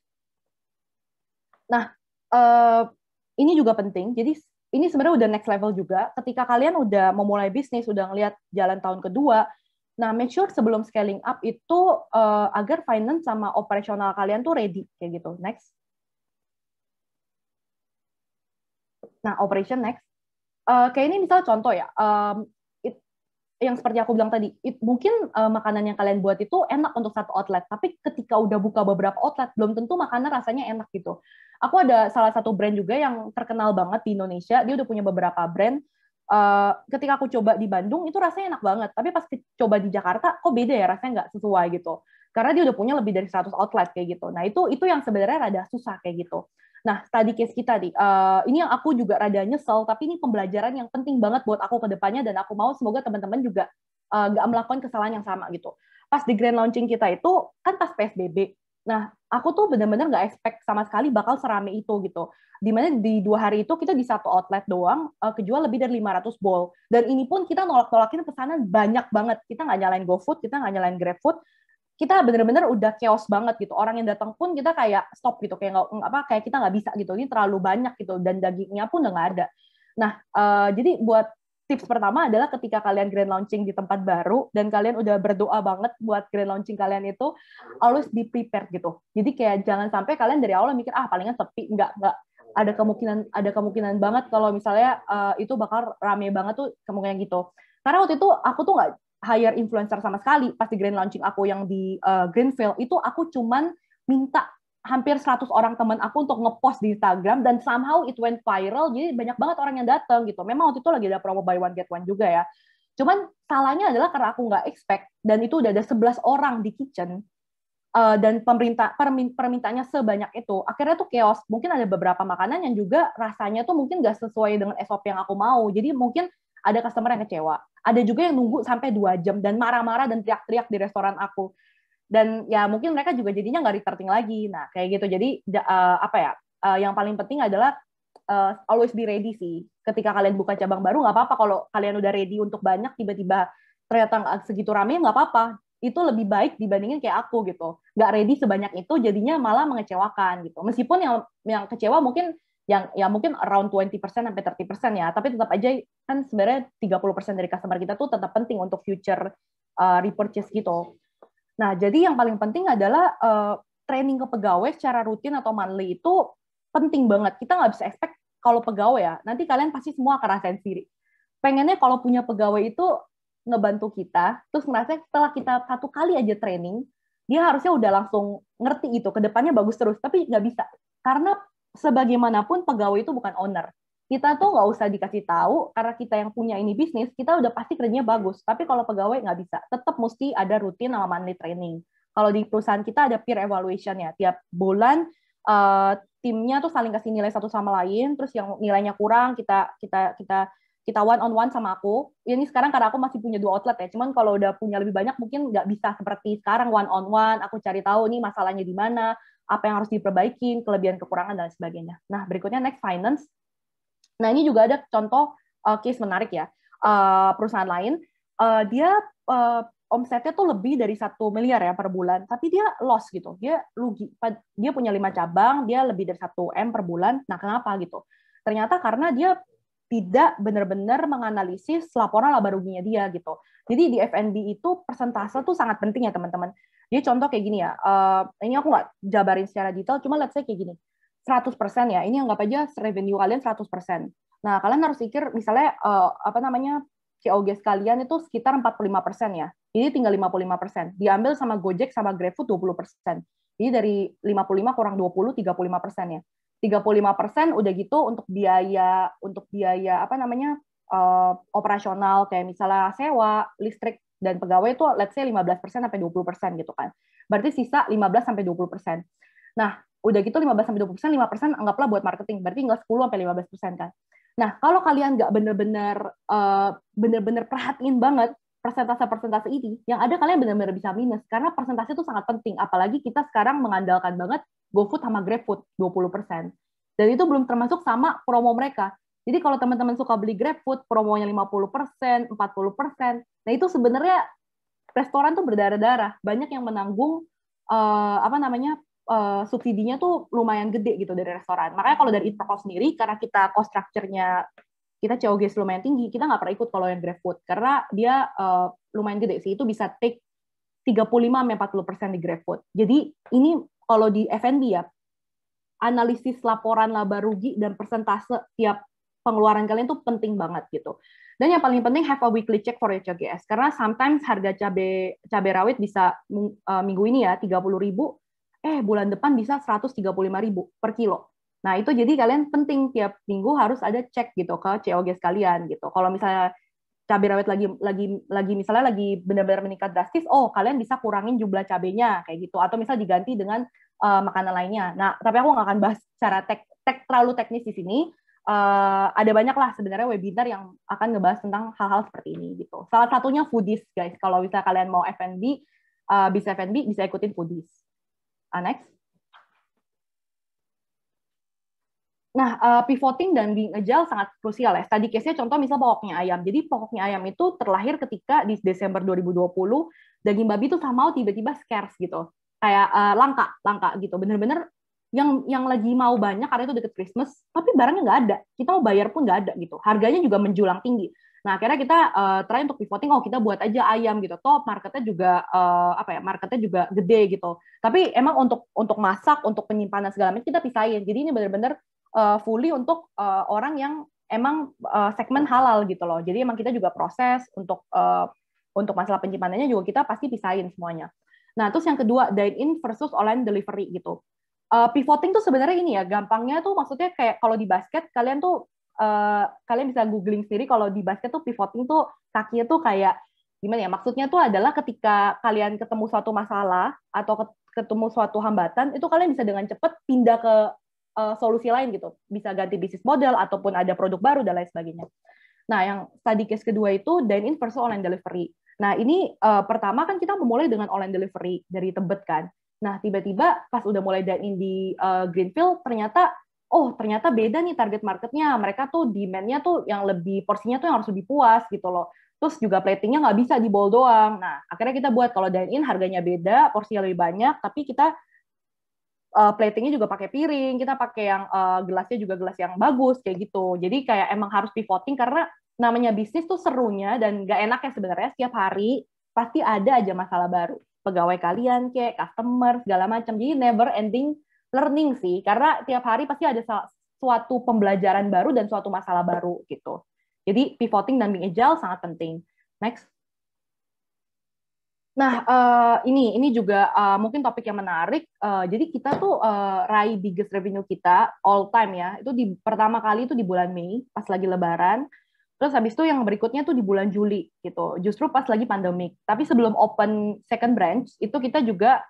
Nah, uh, ini juga penting. Jadi ini sebenarnya udah next level juga. Ketika kalian udah memulai bisnis, udah ngelihat jalan tahun kedua, nah make sure sebelum scaling up itu agar finance sama operasional kalian tuh ready kayak gitu. Next. Nah, operation next. Kayak ini misal contoh ya, yang seperti aku bilang tadi, mungkin makanan yang kalian buat itu enak untuk satu outlet, tapi ketika udah buka beberapa outlet, belum tentu makanan rasanya enak gitu. Aku ada salah satu brand juga yang terkenal banget di Indonesia, dia udah punya beberapa brand. Ketika aku coba di Bandung, itu rasanya enak banget, tapi pas coba di Jakarta, kok beda ya, rasanya nggak sesuai gitu. Karena dia udah punya lebih dari 100 outlet kayak gitu. Nah, itu yang sebenarnya rada susah kayak gitu. Nah, study case kita nih, ini yang aku juga rada nyesel, tapi ini pembelajaran yang penting banget buat aku ke depannya, dan aku mau semoga teman-teman juga nggak melakukan kesalahan yang sama gitu. Pas di grand launching kita itu, kan pas PSBB, nah aku tuh benar-benar nggak expect sama sekali bakal serame itu gitu. Dimana di 2 hari itu kita di satu outlet doang kejual lebih dari 500 bowl. Dan ini pun kita nolak-nolakin pesanan banyak banget. Kita nggak nyalain GoFood, kita nggak nyalain GrabFood, kita bener-bener udah chaos banget gitu. Orang yang datang pun kita kayak stop gitu, kayak nggak apa, kayak kita nggak bisa gitu. Ini terlalu banyak gitu, dan dagingnya pun udah nggak ada. Nah, jadi buat tips pertama adalah ketika kalian grand launching di tempat baru dan kalian udah berdoa banget buat grand launching kalian itu, always be prepared gitu. Jadi kayak jangan sampai kalian dari awal mikir palingan sepi, nggak ada kemungkinan banget kalau misalnya itu bakal rame banget tuh, kemungkinan gitu. Karena waktu itu aku tuh nggak hire influencer sama sekali. Pas di grand launching aku yang di Greenfield itu, aku cuman minta hampir 100 orang teman aku untuk ngepost di Instagram, dan somehow it went viral, jadi banyak banget orang yang datang gitu. Memang waktu itu lagi ada promo buy one get one juga ya. Cuman salahnya adalah karena aku nggak expect, dan itu udah ada 11 orang di kitchen, dan permintaannya sebanyak itu, akhirnya tuh chaos. Mungkin ada beberapa makanan yang juga rasanya tuh mungkin nggak sesuai dengan SOP yang aku mau, jadi mungkin ada customer yang kecewa. Ada juga yang nunggu sampai 2 jam dan marah-marah dan teriak-teriak di restoran aku. Dan ya mungkin mereka juga jadinya nggak retarting lagi. Nah, kayak gitu. Jadi apa ya? Yang paling penting adalah always be ready sih. Ketika kalian buka cabang baru, nggak apa-apa kalau kalian udah ready untuk banyak, tiba-tiba ternyata segitu rame, nggak apa-apa. Itu lebih baik dibandingin kayak aku gitu. Nggak ready sebanyak itu, jadinya malah mengecewakan gitu. Meskipun yang kecewa mungkin yang ya mungkin around 20% sampai 30% ya, tapi tetap aja kan sebenarnya 30% dari customer kita tuh tetap penting untuk future repurchase gitu. Nah, jadi yang paling penting adalah training ke pegawai secara rutin atau monthly itu penting banget. Kita nggak bisa expect kalau pegawai ya, nanti kalian pasti semua akan rasain sendiri. Pengennya kalau punya pegawai itu ngebantu kita, terus ngerasa setelah kita 1 kali aja training, dia harusnya udah langsung ngerti itu, ke depannya bagus terus, tapi nggak bisa. Karena sebagaimanapun pegawai itu bukan owner. Kita tuh nggak usah dikasih tahu, karena kita yang punya ini bisnis, kita udah pasti kerjanya bagus. Tapi kalau pegawai nggak bisa, tetap mesti ada rutin sama monthly training. Kalau di perusahaan kita ada peer evaluation ya, tiap bulan timnya tuh saling kasih nilai satu sama lain, terus yang nilainya kurang kita one on one sama aku. Ini sekarang karena aku masih punya 2 outlet ya, cuman kalau udah punya lebih banyak mungkin nggak bisa seperti sekarang one on one. Aku cari tahu nih masalahnya di mana, apa yang harus diperbaikin, kelebihan kekurangan dan sebagainya. Nah, berikutnya next finance. Nah, ini juga ada contoh case menarik ya. Perusahaan lain, dia omsetnya tuh lebih dari 1 miliar ya per bulan, tapi dia loss gitu, dia rugi. Dia punya 5 cabang, dia lebih dari 1 M per bulan. Nah, kenapa gitu? Ternyata karena dia tidak benar-benar menganalisis laporan laba ruginya dia gitu. Jadi di F&B itu persentase tuh sangat penting ya teman-teman. Jadi contoh kayak gini ya, ini aku nggak jabarin secara detail, cuma let's say kayak gini. 100% ya, ini anggap aja revenue kalian 100%. Nah, kalian harus pikir misalnya COGS kalian itu sekitar 45% ya. Jadi tinggal 55%. Diambil sama Gojek sama GrabFood 20%. Jadi dari 55 kurang 20, 35% ya. 35% udah gitu untuk biaya operasional kayak misalnya sewa, listrik dan pegawai itu let's say 15% sampai 20% gitu kan. Berarti sisa 15 sampai 20%. Nah, udah gitu 15 sampai 20%, 5% anggaplah buat marketing. Berarti tinggal 10 sampai 15% kan. Nah, kalau kalian nggak bener-bener perhatiin banget persentase-persentase ini, yang ada kalian benar-benar bisa minus, karena persentase itu sangat penting, apalagi kita sekarang mengandalkan banget GoFood sama GrabFood, 20%. Dan itu belum termasuk sama promo mereka. Jadi kalau teman-teman suka beli GrabFood, promonya 50%, 40%, nah itu sebenarnya restoran tuh berdarah-darah, banyak yang menanggung subsidinya tuh lumayan gede gitu dari restoran. Makanya kalau dari Eat sendiri, karena kita cost structure-nya kita COGS lumayan tinggi, kita nggak pernah ikut kalau yang GrabFood karena dia lumayan gede sih, itu bisa take 35-40% di GrabFood. Jadi ini kalau di F&B ya, analisis laporan laba rugi dan persentase tiap pengeluaran kalian tuh penting banget gitu. Dan yang paling penting have a weekly check for your COGS karena sometimes harga cabai rawit bisa minggu ini ya 30.000, bulan depan bisa 135.000 per kilo. Nah, itu jadi kalian penting tiap minggu harus ada cek gitu ke COGS kalian gitu. Kalau misalnya cabai rawit lagi misalnya lagi benar-benar meningkat drastis, kalian bisa kurangin jumlah cabainya kayak gitu atau misal diganti dengan makanan lainnya. Nah, tapi aku nggak akan bahas secara terlalu teknis di sini. Ada banyak lah sebenarnya webinar yang akan ngebahas tentang hal-hal seperti ini gitu. Salah satunya Foodies guys. Kalau misalnya kalian mau F&B, bisa F&B, bisa ikutin Foodies. Next. Nah, pivoting dan being agile sangat krusial ya. Tadi case-nya contoh misal pokoknya ayam. Jadi pokoknya ayam itu terlahir ketika di Desember 2020 daging babi itu sama tiba-tiba scarce gitu. Kayak langka gitu. Bener-bener yang lagi mau banyak karena itu deket Christmas, tapi barangnya nggak ada. Kita mau bayar pun nggak ada gitu. Harganya juga menjulang tinggi. Nah, akhirnya kita try untuk pivoting, kita buat aja ayam gitu. Top marketnya juga marketnya juga gede gitu. Tapi emang untuk masak, untuk penyimpanan segala macam kita pisahin. Jadi ini benar-benar fully untuk orang yang emang segmen halal gitu loh. Jadi emang kita juga proses untuk masalah penyimpanannya juga kita pasti pisahin semuanya. Nah, terus yang kedua dine in versus online delivery gitu. Pivoting tuh sebenarnya ini ya, gampangnya tuh maksudnya kayak kalau di basket kalian bisa googling sendiri kalau di basket tuh pivoting tuh kakinya tuh kayak gimana ya? Maksudnya tuh adalah ketika kalian ketemu suatu masalah atau ketemu suatu hambatan, itu kalian bisa dengan cepat pindah ke solusi lain gitu, bisa ganti bisnis model ataupun ada produk baru dan lain sebagainya. Nah, yang tadi case kedua itu dine in versus online delivery. Nah, ini pertama kan kita memulai dengan online delivery dari Tebet kan. Nah, tiba-tiba pas udah mulai dine in di Greenfield, ternyata beda nih target marketnya. Mereka tuh demand-nya tuh yang lebih, porsinya tuh yang harus lebih puas gitu loh. Terus juga platingnya nggak bisa di bowl doang. Nah, akhirnya kita buat kalau dine in harganya beda, porsinya lebih banyak, tapi kita platingnya juga pakai piring, kita pakai yang gelasnya juga gelas yang bagus kayak gitu. Jadi kayak emang harus pivoting karena namanya bisnis tuh serunya dan gak enak ya sebenarnya setiap hari pasti ada aja masalah baru. Pegawai kalian kayak customer segala macam. Jadi never ending learning sih karena tiap hari pasti ada suatu pembelajaran baru dan suatu masalah baru gitu. Jadi pivoting dan being agile sangat penting. Next. Nah, ini juga mungkin topik yang menarik. Jadi kita tuh raih biggest revenue kita all time ya. Itu pertama kali itu di bulan Mei pas lagi Lebaran. Terus habis itu yang berikutnya tuh di bulan Juli gitu. Justru pas lagi pandemik. Tapi sebelum open second branch itu kita juga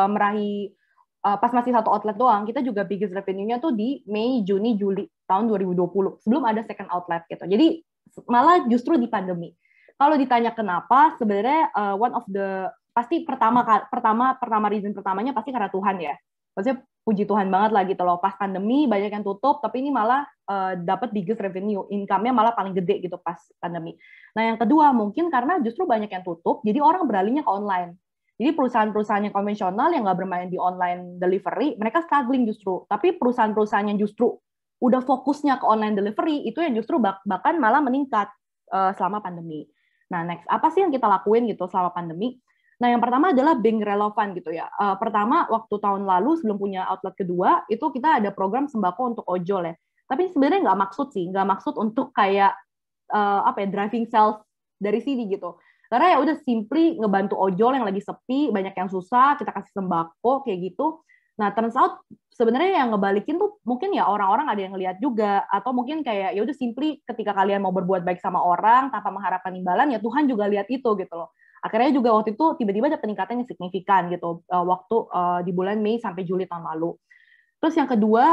meraih pas masih satu outlet doang. Kita juga biggest revenue-nya tuh di Mei, Juni, Juli tahun 2020 sebelum ada second outlet gitu. Jadi malah justru di pandemi. Kalau ditanya kenapa, sebenarnya one of the pasti pertama reason pertamanya pasti karena Tuhan ya. Maksudnya puji Tuhan banget lah gitu loh. Pas pandemi banyak yang tutup, tapi ini malah dapat biggest revenue, income-nya malah paling gede gitu pas pandemi. Nah yang kedua mungkin karena justru banyak yang tutup, jadi orang beralihnya ke online. Jadi perusahaan-perusahaan yang konvensional yang nggak bermain di online delivery, mereka struggling justru. Tapi perusahaan-perusahaan yang justru udah fokusnya ke online delivery itu yang justru bahkan malah meningkat selama pandemi. Nah, next, apa sih yang kita lakuin gitu selama pandemi? Nah, yang pertama adalah being relevant gitu ya. Pertama, waktu tahun lalu sebelum punya outlet kedua, itu kita ada program sembako untuk ojol ya. Tapi sebenarnya nggak maksud untuk kayak driving sales dari sini gitu. Karena ya udah simply ngebantu ojol yang lagi sepi, banyak yang susah, kita kasih sembako kayak gitu. Nah, turns out sebenarnya yang ngebalikin tuh mungkin ya orang-orang ada yang ngeliat juga atau mungkin kayak ya udah simply ketika kalian mau berbuat baik sama orang tanpa mengharapkan imbalan ya Tuhan juga lihat itu gitu loh. Akhirnya juga waktu itu tiba-tiba ada peningkatan yang signifikan gitu waktu di bulan Mei sampai Juli tahun lalu. Terus yang kedua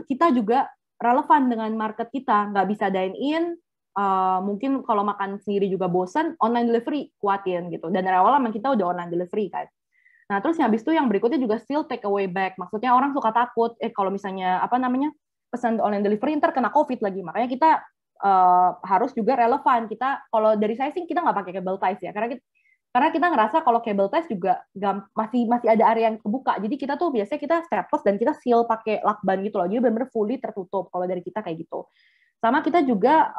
kita juga relevan dengan market kita, nggak bisa dine in, mungkin kalau makan sendiri juga bosan, online delivery kuatin gitu. Dan dari awal memang kita udah online delivery kan. Nah, terus yang habis itu yang berikutnya juga still take away back. Maksudnya orang suka takut, kalau misalnya pesan online delivery ntar kena COVID lagi. Makanya kita harus juga relevan. Kita kalau dari saya sih kita nggak pakai cable ties ya, karena Karena kita ngerasa kalau cable ties juga masih ada area yang kebuka. Jadi kita tuh biasanya kita strapless dan kita seal pakai lakban gitu loh. Jadi benar-benar fully tertutup kalau dari kita kayak gitu. Sama kita juga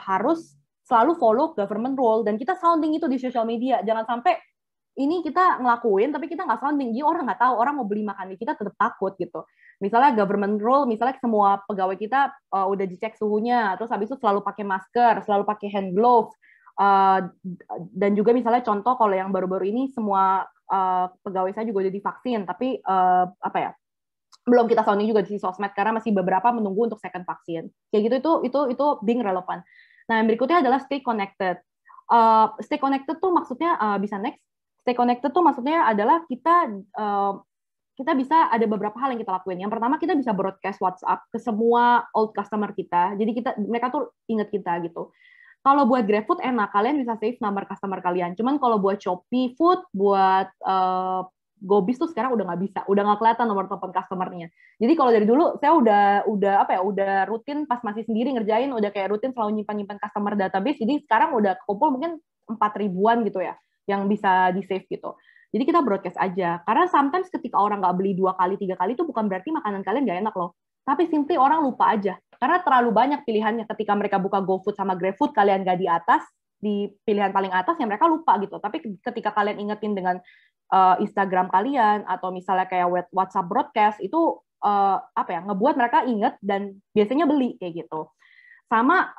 harus selalu follow government rule dan kita sounding itu di social media. Jangan sampai ini kita ngelakuin tapi kita nggak sounding, jadi orang nggak tahu, orang mau beli makan di kita tetap takut gitu. Misalnya government rule, misalnya semua pegawai kita udah dicek suhunya, terus habis itu selalu pakai masker, selalu pakai hand glove, dan juga misalnya contoh kalau yang baru-baru ini semua pegawai saya juga udah divaksin, tapi apa ya, belum kita sounding juga di sosmed karena masih beberapa menunggu untuk second vaksin. Kayak gitu itu being relevan. Nah, yang berikutnya adalah stay connected. Stay connected tuh maksudnya bisa next. Stay connected tuh maksudnya adalah kita bisa ada beberapa hal yang kita lakuin. Yang pertama kita bisa broadcast WhatsApp ke semua old customer kita. Jadi mereka tuh inget kita gitu. Kalau buat GrabFood enak, kalian bisa save nomor customer kalian. Cuman kalau buat Shopee Food, buat Gobis tuh sekarang udah nggak bisa, udah nggak kelihatan nomor telepon customernya. Jadi kalau dari dulu saya udah rutin pas masih sendiri ngerjain, udah kayak rutin selalu nyimpan customer database. Jadi sekarang udah kumpul mungkin 4.000-an gitu ya, yang bisa di save gitu. Jadi kita broadcast aja. Karena sometimes ketika orang nggak beli 2 kali, 3 kali itu bukan berarti makanan kalian nggak enak loh. Tapi simply orang lupa aja. Karena terlalu banyak pilihannya ketika mereka buka GoFood sama GrabFood, kalian nggak di pilihan paling atas, ya mereka lupa gitu. Tapi ketika kalian ingetin dengan Instagram kalian atau misalnya kayak WhatsApp broadcast itu ngebuat mereka inget dan biasanya beli kayak gitu. Sama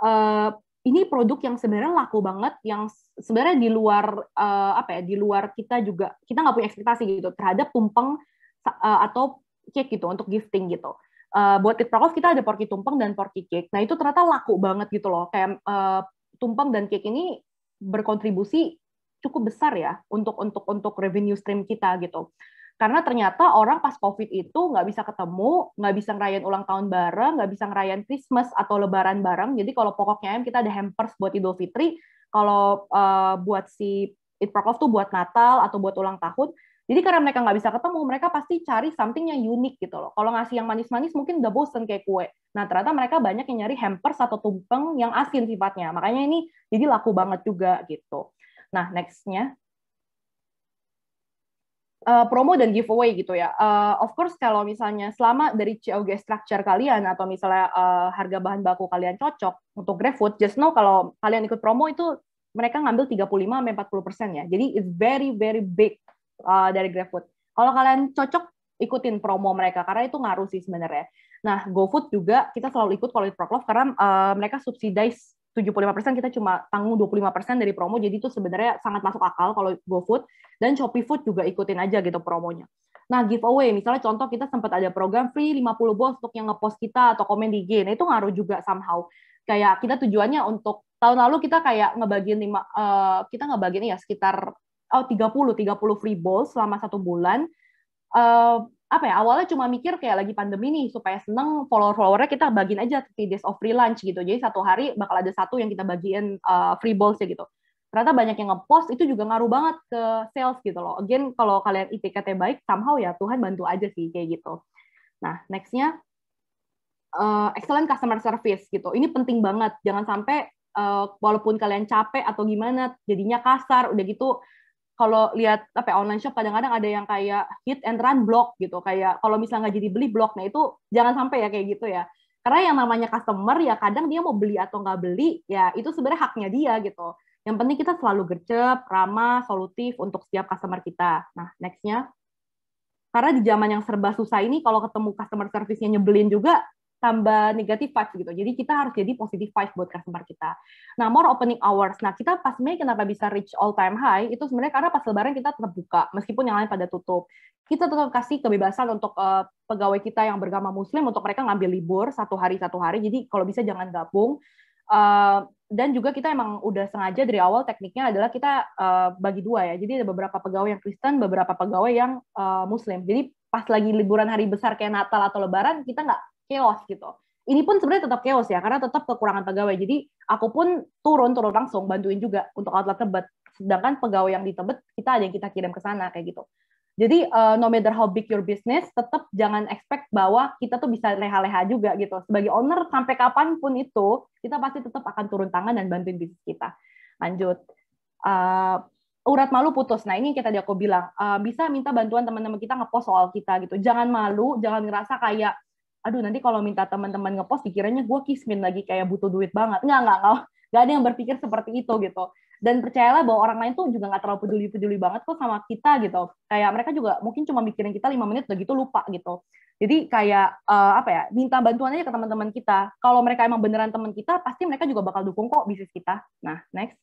ini produk yang sebenarnya laku banget, yang sebenarnya di luar kita juga, kita nggak punya ekspektasi gitu terhadap tumpeng atau cake gitu untuk gifting gitu. Buat Eat Procof kita ada porky tumpeng dan porky cake. Nah itu ternyata laku banget gitu loh. Kayak tumpeng dan cake ini berkontribusi cukup besar ya untuk revenue stream kita gitu. Karena ternyata orang pas COVID itu nggak bisa ketemu, nggak bisa ngerayain ulang tahun bareng, nggak bisa ngerayain Christmas atau Lebaran bareng. Jadi kalau pokoknya kita ada hampers buat Idul Fitri, kalau buat si Eat Procof tuh buat Natal atau buat ulang tahun. Jadi karena mereka nggak bisa ketemu, mereka pasti cari something yang unik gitu loh. Kalau ngasih yang manis-manis mungkin udah bosen kayak kue. Nah ternyata mereka banyak yang nyari hampers atau tumpeng yang asin sifatnya. Makanya ini jadi laku banget juga gitu. Nah, next-nya. Promo dan giveaway gitu ya. Of course, kalau misalnya selama dari COG structure kalian atau misalnya harga bahan baku kalian cocok untuk GrabFood, just know kalau kalian ikut promo itu mereka ngambil 35-40% ya. Jadi, it's very, very big dari GrabFood. Kalau kalian cocok, ikutin promo mereka, karena itu ngaruh sih sebenarnya. Nah, GoFood juga kita selalu ikut kalau Eat Procof karena mereka subsidize 75%, kita cuma tanggung 25% dari promo, jadi itu sebenarnya sangat masuk akal kalau GoFood, dan Shopee Food juga ikutin aja gitu promonya. Nah, giveaway, misalnya contoh kita sempat ada program free 50 box untuk yang ngepost kita atau komen di IG, nah itu ngaruh juga somehow. Kayak kita tujuannya untuk, tahun lalu kita kayak ngebagiin ya sekitar 30 free balls selama 1 bulan. Awalnya cuma mikir kayak lagi pandemi nih supaya seneng follower-followernya kita bagiin aja 3 days of free lunch gitu. Jadi satu hari bakal ada satu yang kita bagiin free balls ya gitu. Ternyata banyak yang ngepost, itu juga ngaruh banget ke sales gitu loh. Again, kalau kalian ITKT baik, somehow ya Tuhan bantu aja sih kayak gitu. Nah, next-nya excellent customer service gitu. Ini penting banget. Jangan sampai walaupun kalian capek atau gimana jadinya kasar, udah gitu kalau lihat online shop kadang-kadang ada yang kayak hit and run block gitu, kayak kalau misalnya nggak jadi beli blok, nah itu jangan sampai ya kayak gitu ya, karena yang namanya customer ya kadang dia mau beli atau nggak beli ya itu sebenarnya haknya dia gitu. Yang penting kita selalu gercep, ramah, solutif untuk setiap customer kita. Nah nextnya, karena di zaman yang serba susah ini kalau ketemu customer service-nya nyebelin juga tambah negatif vibes gitu. Jadi kita harus jadi positive vibes buat customer kita. Nah, more opening hours. Nah, kita pas sebenarnya kenapa bisa reach all time high itu sebenarnya karena pas Lebaran kita tetap buka meskipun yang lain pada tutup. Kita tetap kasih kebebasan untuk pegawai kita yang beragama Muslim untuk mereka ngambil libur satu hari. Jadi kalau bisa jangan gabung. Dan juga kita emang udah sengaja dari awal tekniknya adalah kita bagi dua ya. Jadi ada beberapa pegawai yang Kristen, beberapa pegawai yang Muslim. Jadi pas lagi liburan hari besar kayak Natal atau Lebaran kita nggak chaos gitu. Ini pun sebenarnya tetap chaos ya, karena tetap kekurangan pegawai. Jadi aku pun turun langsung bantuin juga untuk outlet Tebet. Sedangkan pegawai yang di Tebet kita ada yang kita kirim ke sana kayak gitu. Jadi no matter how big your business, tetap jangan expect bahwa kita tuh bisa leha-leha juga gitu. Sebagai owner sampai kapanpun itu, kita pasti tetap akan turun tangan dan bantuin bisnis kita. Lanjut. urat malu putus. Nah ini yang tadi aku bilang, bisa minta bantuan teman-teman kita ngepost soal kita gitu. Jangan malu, jangan ngerasa kayak, aduh nanti kalau minta teman-teman ngepost dikiranya gue kismin lagi kayak butuh duit banget. Nggak ada yang berpikir seperti itu gitu. Dan percayalah bahwa orang lain tuh juga nggak terlalu peduli-peduli banget kok sama kita gitu. Kayak mereka juga mungkin cuma mikirin kita 5 menit udah gitu lupa gitu. Jadi kayak minta bantuan aja ke teman-teman kita. Kalau mereka emang beneran teman kita, pasti mereka juga bakal dukung kok bisnis kita. Nah, next.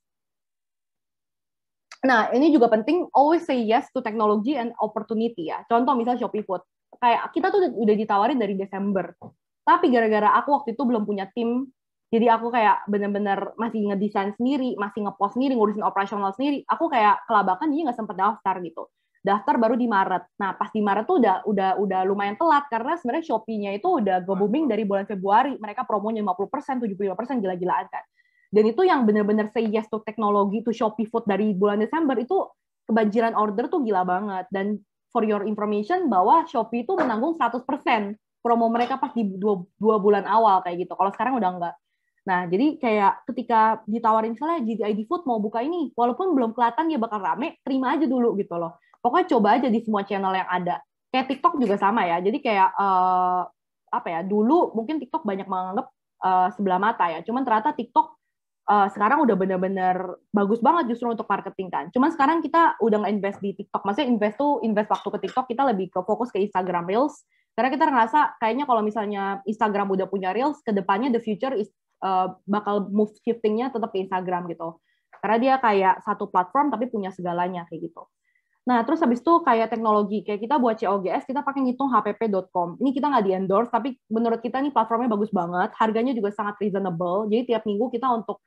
Nah, ini juga penting, always say yes to technology and opportunity ya. Contoh misalnya Shopee Food. Kayak kita tuh udah ditawarin dari Desember. Tapi gara-gara aku waktu itu belum punya tim, jadi aku kayak bener-bener masih ngedesain sendiri, masih ngepost sendiri, ngurusin operasional sendiri. Aku kayak kelabakan jadi nggak sempet daftar gitu. Daftar baru di Maret. Nah, pas di Maret tuh udah lumayan telat karena sebenarnya Shopee-nya itu udah go booming dari bulan Februari. Mereka promonya 50%, 75%, gila-gilaan kan. Dan itu yang benar-benar say yes to teknologi, to Shopee Food dari bulan Desember itu kebanjiran order tuh gila banget. Dan for your information bahwa Shopee itu menanggung 100% promo mereka pas di dua bulan awal kayak gitu. Kalau sekarang udah enggak. Nah, jadi kayak ketika ditawarin misalnya JDID Food mau buka ini, walaupun belum kelihatan dia bakal rame, terima aja dulu gitu loh. Pokoknya coba aja di semua channel yang ada. Kayak TikTok juga sama ya. Jadi kayak dulu mungkin TikTok banyak menganggap sebelah mata ya. Cuman ternyata TikTok sekarang udah benar-benar bagus banget justru untuk marketing kan. Cuman sekarang kita udah nge-invest di TikTok. Maksudnya invest waktu ke TikTok, kita lebih ke fokus ke Instagram Reels. Karena kita ngerasa kayaknya kalau misalnya Instagram udah punya Reels, ke depannya the future is bakal move shiftingnya tetap ke Instagram gitu. Karena dia kayak satu platform tapi punya segalanya kayak gitu. Nah, terus habis itu kayak teknologi. Kayak kita buat COGS, kita pakai ngitung hpp.com. Ini kita nggak di-endorse, tapi menurut kita nih platformnya bagus banget. Harganya juga sangat reasonable. Jadi tiap minggu kita untuk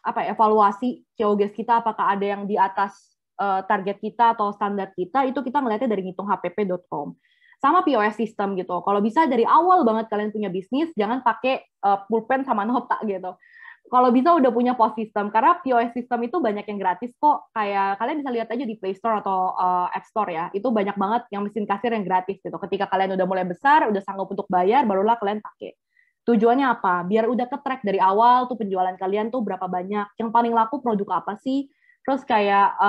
evaluasi COGS kita, apakah ada yang di atas target kita atau standar kita, itu kita ngeliatnya dari ngitung hpp.com. Sama POS system gitu. Kalau bisa dari awal banget kalian punya bisnis, jangan pakai pulpen sama nota gitu. Kalau bisa udah punya POS system, karena POS system itu banyak yang gratis kok. Kayak kalian bisa lihat aja di Play Store atau App Store ya. Itu banyak banget yang mesin kasir yang gratis gitu. Ketika kalian udah mulai besar, udah sanggup untuk bayar, barulah kalian pakai. Tujuannya apa? Biar udah ke-track dari awal tuh penjualan kalian tuh berapa banyak, yang paling laku produk apa sih? Terus kayak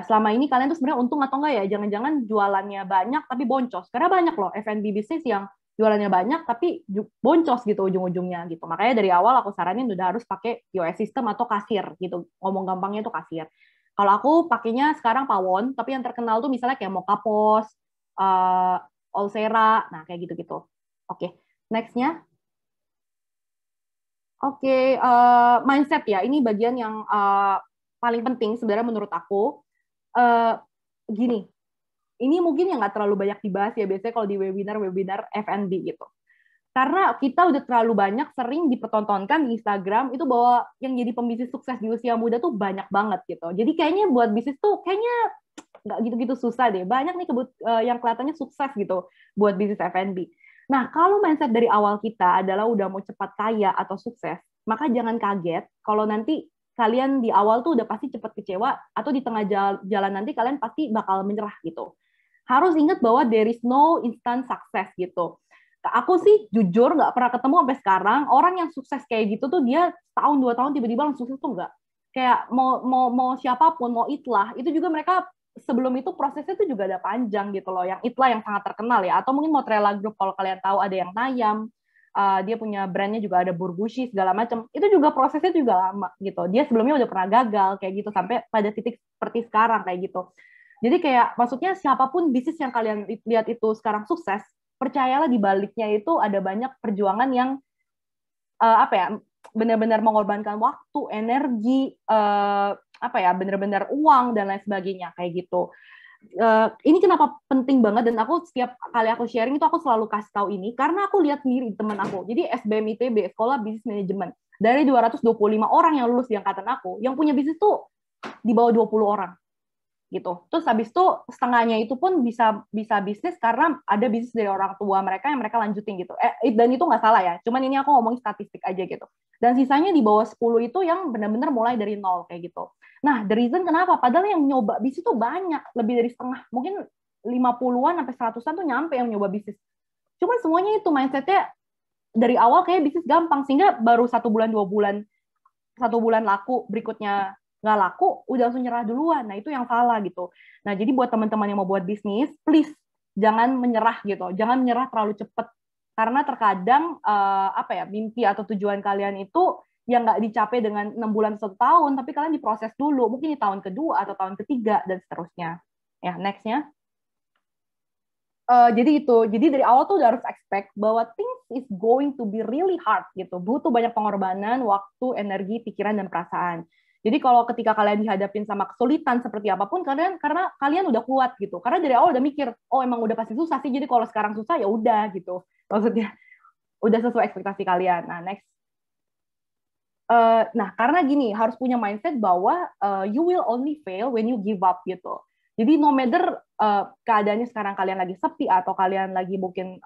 selama ini kalian tuh sebenarnya untung atau enggak ya? Jangan-jangan jualannya banyak tapi boncos. Karena banyak loh F&B bisnis yang jualannya banyak tapi boncos gitu ujung-ujungnya gitu. Makanya dari awal aku saranin udah harus pakai POS system atau kasir gitu. Ngomong gampangnya itu kasir. Kalau aku pakainya sekarang Pawon, tapi yang terkenal tuh misalnya kayak Mokapos, Olsera, nah kayak gitu-gitu. Oke. Next-nya. Oke, mindset ya. Ini bagian yang paling penting sebenarnya menurut aku. Gini, ini mungkin yang nggak terlalu banyak dibahas ya biasanya kalau di webinar F&B gitu. Karena kita udah terlalu banyak sering dipertontonkan di Instagram itu bahwa yang jadi pembisnis sukses di usia muda tuh banyak banget gitu. Jadi kayaknya buat bisnis tuh kayaknya nggak gitu-gitu susah deh. Banyak nih yang kelihatannya sukses gitu buat bisnis F&B. Nah, kalau mindset dari awal kita adalah udah mau cepat kaya atau sukses, maka jangan kaget kalau nanti kalian di awal tuh udah pasti cepat kecewa atau di tengah jalan nanti kalian pasti bakal menyerah gitu. Harus ingat bahwa there is no instant success gitu. Aku sih jujur nggak pernah ketemu sampai sekarang orang yang sukses kayak gitu tuh dia tahun 2 tahun tiba-tiba langsung sukses tuh nggak. Kayak mau siapapun, mau Itlah, itu juga mereka sebelum itu prosesnya tuh juga ada panjang gitu loh. Yang Itlah yang sangat terkenal ya, atau mungkin Mozzarella Group kalau kalian tahu ada yang Nayam, dia punya brandnya juga ada Burgushi segala macam. Itu juga prosesnya juga lama gitu. Dia sebelumnya udah pernah gagal kayak gitu sampai pada titik seperti sekarang kayak gitu. Jadi kayak maksudnya siapapun bisnis yang kalian lihat itu sekarang sukses, percayalah di baliknya itu ada banyak perjuangan yang benar-benar mengorbankan waktu, energi, benar-benar uang dan lain sebagainya kayak gitu. Ini kenapa penting banget dan aku setiap kali aku sharing itu aku selalu kasih tahu ini karena aku lihat sendiri teman aku. Jadi SBM ITB, Sekolah Bisnis Manajemen, dari 225 orang yang lulus di angkatan aku, yang punya bisnis tuh di bawah 20 orang. Gitu. Terus habis itu setengahnya itu pun bisa bisnis karena ada bisnis dari orang tua mereka yang mereka lanjutin gitu. Dan itu nggak salah ya. Cuman ini aku ngomong statistik aja gitu. Dan sisanya di bawah 10 itu yang benar-benar mulai dari nol kayak gitu. Nah, the reason kenapa? Padahal yang nyoba bisnis itu banyak, lebih dari setengah. Mungkin 50-an sampai 100-an tuh nyampe yang nyoba bisnis. Cuman semuanya itu mindsetnya dari awal kayak bisnis gampang sehingga baru 1 bulan 2 bulan 1 bulan laku berikutnya nggak laku, udah langsung nyerah duluan. Nah, itu yang salah gitu. Nah, jadi buat teman-teman yang mau buat bisnis, please jangan menyerah gitu. Jangan menyerah terlalu cepat. Karena terkadang mimpi atau tujuan kalian itu yang nggak dicapai dengan 6 bulan 1 tahun, tapi kalian diproses dulu, mungkin di tahun kedua atau tahun ketiga dan seterusnya. Ya, nextnya. Jadi dari awal tuh udah harus expect bahwa things is going to be really hard gitu, butuh banyak pengorbanan, waktu, energi, pikiran dan perasaan. Jadi kalau ketika kalian dihadapin sama kesulitan seperti apapun, karena kalian udah kuat gitu, karena dari awal udah mikir, oh emang udah pasti susah sih, jadi kalau sekarang susah ya udah gitu, maksudnya udah sesuai ekspektasi kalian. Nah, next. Nah, karena gini, harus punya mindset bahwa you will only fail when you give up gitu. Jadi no matter keadaannya sekarang kalian lagi sepi atau kalian lagi mungkin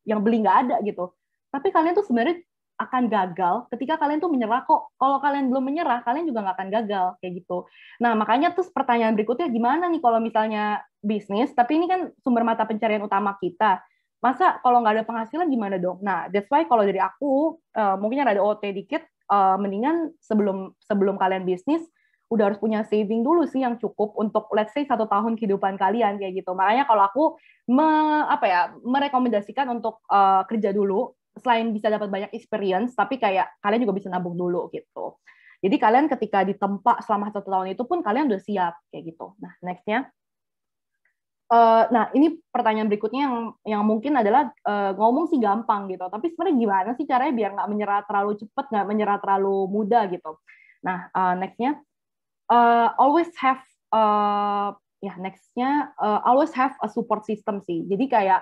yang beli nggak ada gitu, tapi kalian tuh sebenarnya akan gagal ketika kalian tuh menyerah kok. Kalau kalian belum menyerah, kalian juga nggak akan gagal kayak gitu. Nah, makanya terus pertanyaan berikutnya gimana nih kalau misalnya bisnis, tapi ini kan sumber mata pencarian utama kita. Masa kalau nggak ada penghasilan gimana dong? Nah, that's why kalau dari aku, mungkin ada OT dikit, mendingan sebelum kalian bisnis udah harus punya saving dulu sih yang cukup untuk let's say 1 tahun kehidupan kalian kayak gitu. Makanya kalau aku merekomendasikan untuk kerja dulu selain bisa dapat banyak experience, tapi kayak kalian juga bisa nabung dulu gitu. Jadi kalian ketika ditempa selama 1 tahun itu pun kalian udah siap kayak gitu. Nah, nextnya. Nah, ini pertanyaan berikutnya yang mungkin adalah ngomong sih gampang gitu, tapi sebenarnya gimana sih caranya biar nggak menyerah terlalu cepat, nggak menyerah terlalu mudah gitu. Nah, nextnya always have always have a support system sih. Jadi kayak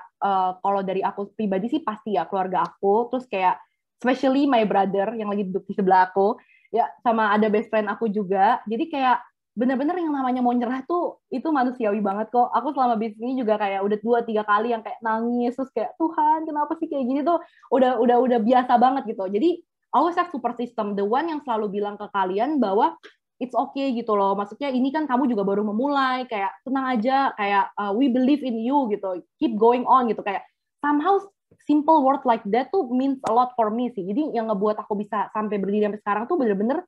kalau dari aku pribadi sih pasti ya keluarga aku, terus kayak especially my brother yang lagi duduk di sebelah aku, ya sama ada best friend aku juga. Jadi kayak bener-bener yang namanya mau nyerah tuh itu manusiawi banget kok. Aku selama bisnis ini juga kayak udah 2-3 kali yang kayak nangis terus kayak Tuhan kenapa sih kayak gini tuh udah biasa banget gitu. Jadi always have support system, the one yang selalu bilang ke kalian bahwa it's okay gitu loh. Maksudnya ini kan kamu juga baru memulai, kayak tenang aja, kayak we believe in you gitu, keep going on gitu. Kayak somehow simple word like that tuh means a lot for me sih. Jadi yang ngebuat aku bisa sampai berdiri sampai sekarang tuh bener-bener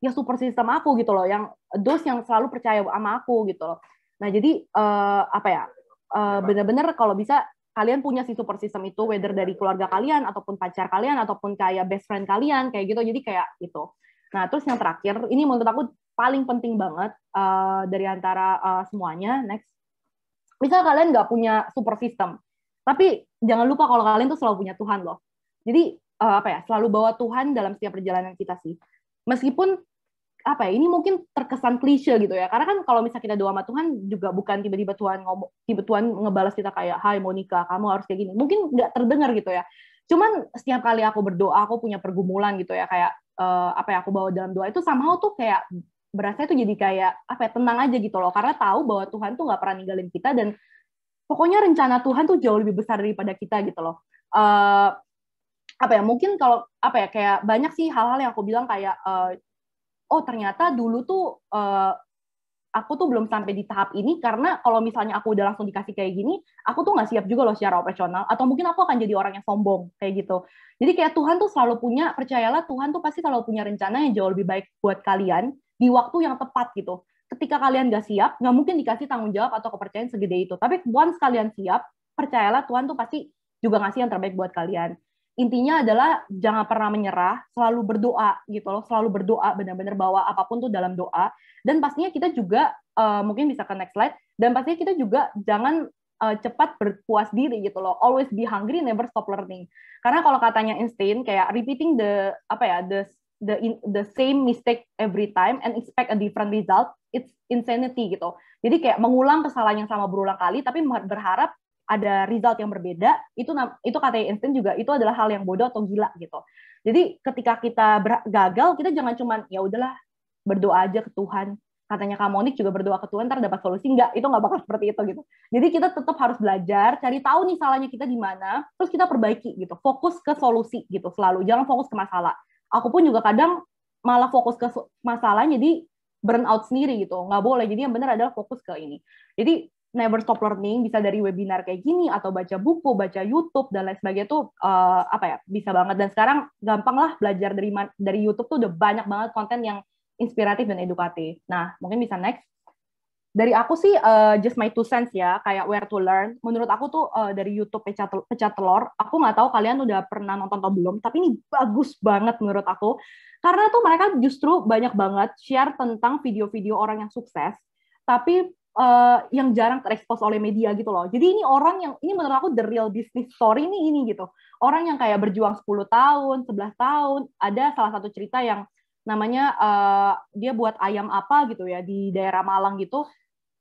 ya super system aku gitu loh, yang yang selalu percaya sama aku gitu loh. Nah jadi bener-bener kalau bisa kalian punya si support system itu, whether dari keluarga kalian ataupun pacar kalian ataupun kayak best friend kalian kayak gitu. Jadi kayak gitu. Nah terus yang terakhir ini menurut aku paling penting banget dari antara semuanya. Next, misal kalian nggak punya support system, tapi jangan lupa kalau kalian tuh selalu punya Tuhan loh. Jadi selalu bawa Tuhan dalam setiap perjalanan kita sih. Meskipun ini mungkin terkesan klise gitu ya, karena kan kalau misalnya kita doa sama Tuhan juga bukan tiba-tiba Tuhan ngebalas kita kayak hai Monica kamu harus kayak gini, mungkin nggak terdengar gitu ya. Cuman setiap kali aku berdoa aku punya pergumulan gitu ya, kayak aku bawa dalam doa itu somehow tuh kayak berasa itu jadi kayak tenang aja gitu loh, karena tahu bahwa Tuhan tuh nggak pernah ninggalin kita dan pokoknya rencana Tuhan tuh jauh lebih besar daripada kita gitu loh. Mungkin kalau kayak banyak sih hal-hal yang aku bilang kayak oh ternyata dulu tuh aku tuh belum sampai di tahap ini karena kalau misalnya aku udah langsung dikasih kayak gini, aku tuh nggak siap juga loh secara operasional, atau mungkin aku akan jadi orang yang sombong kayak gitu. Jadi kayak Tuhan tuh selalu punya, percayalah Tuhan tuh pasti selalu punya rencana yang jauh lebih baik buat kalian di waktu yang tepat gitu. Ketika kalian nggak siap, nggak mungkin dikasih tanggung jawab atau kepercayaan segede itu. Tapi once kalian siap, percayalah Tuhan tuh pasti juga ngasih yang terbaik buat kalian. Intinya adalah jangan pernah menyerah, selalu berdoa gitu loh, selalu berdoa, benar-benar bawa apapun tuh dalam doa. Dan pastinya kita juga mungkin bisa ke next slide, dan pastinya kita juga jangan cepat berpuas diri gitu loh. Always be hungry, never stop learning. Karena kalau katanya Einstein kayak repeating the same mistake every time and expect a different result, it's insanity gitu. Jadi kayak mengulang kesalahan yang sama berulang kali tapi berharap ada result yang berbeda, itu katanya Einstein juga itu adalah hal yang bodoh atau gila gitu. Jadi ketika kita gagal, kita jangan cuman ya udahlah berdoa aja ke Tuhan. Katanya Kak Monik juga berdoa ke Tuhan ntar dapat solusi, enggak, itu nggak bakal seperti itu gitu. Jadi kita tetap harus belajar, cari tahu nih salahnya kita di mana, terus kita perbaiki gitu. Fokus ke solusi gitu selalu, jangan fokus ke masalah. Aku pun juga kadang malah fokus ke masalah jadi burn out sendiri gitu. Nggak boleh. Jadi yang benar adalah fokus ke ini. Jadi never stop learning, bisa dari webinar kayak gini atau baca buku, baca YouTube dan lain sebagainya tuh bisa banget. Dan sekarang gampang lah belajar dari YouTube tuh udah banyak banget konten yang inspiratif dan edukatif. Nah, mungkin bisa next. Dari aku sih just my 2 cents ya, kayak where to learn. Menurut aku tuh dari YouTube Pecat Telur, aku nggak tahu kalian udah pernah nonton atau belum, tapi ini bagus banget menurut aku. Karena tuh mereka justru banyak banget share tentang video-video orang yang sukses, tapi yang jarang terekspos oleh media gitu loh. Jadi ini orang yang, ini menurut aku the real business story ini gitu. Orang yang kayak berjuang 10 tahun, 11 tahun, ada salah satu cerita yang namanya dia buat ayam apa gitu ya di daerah Malang gitu.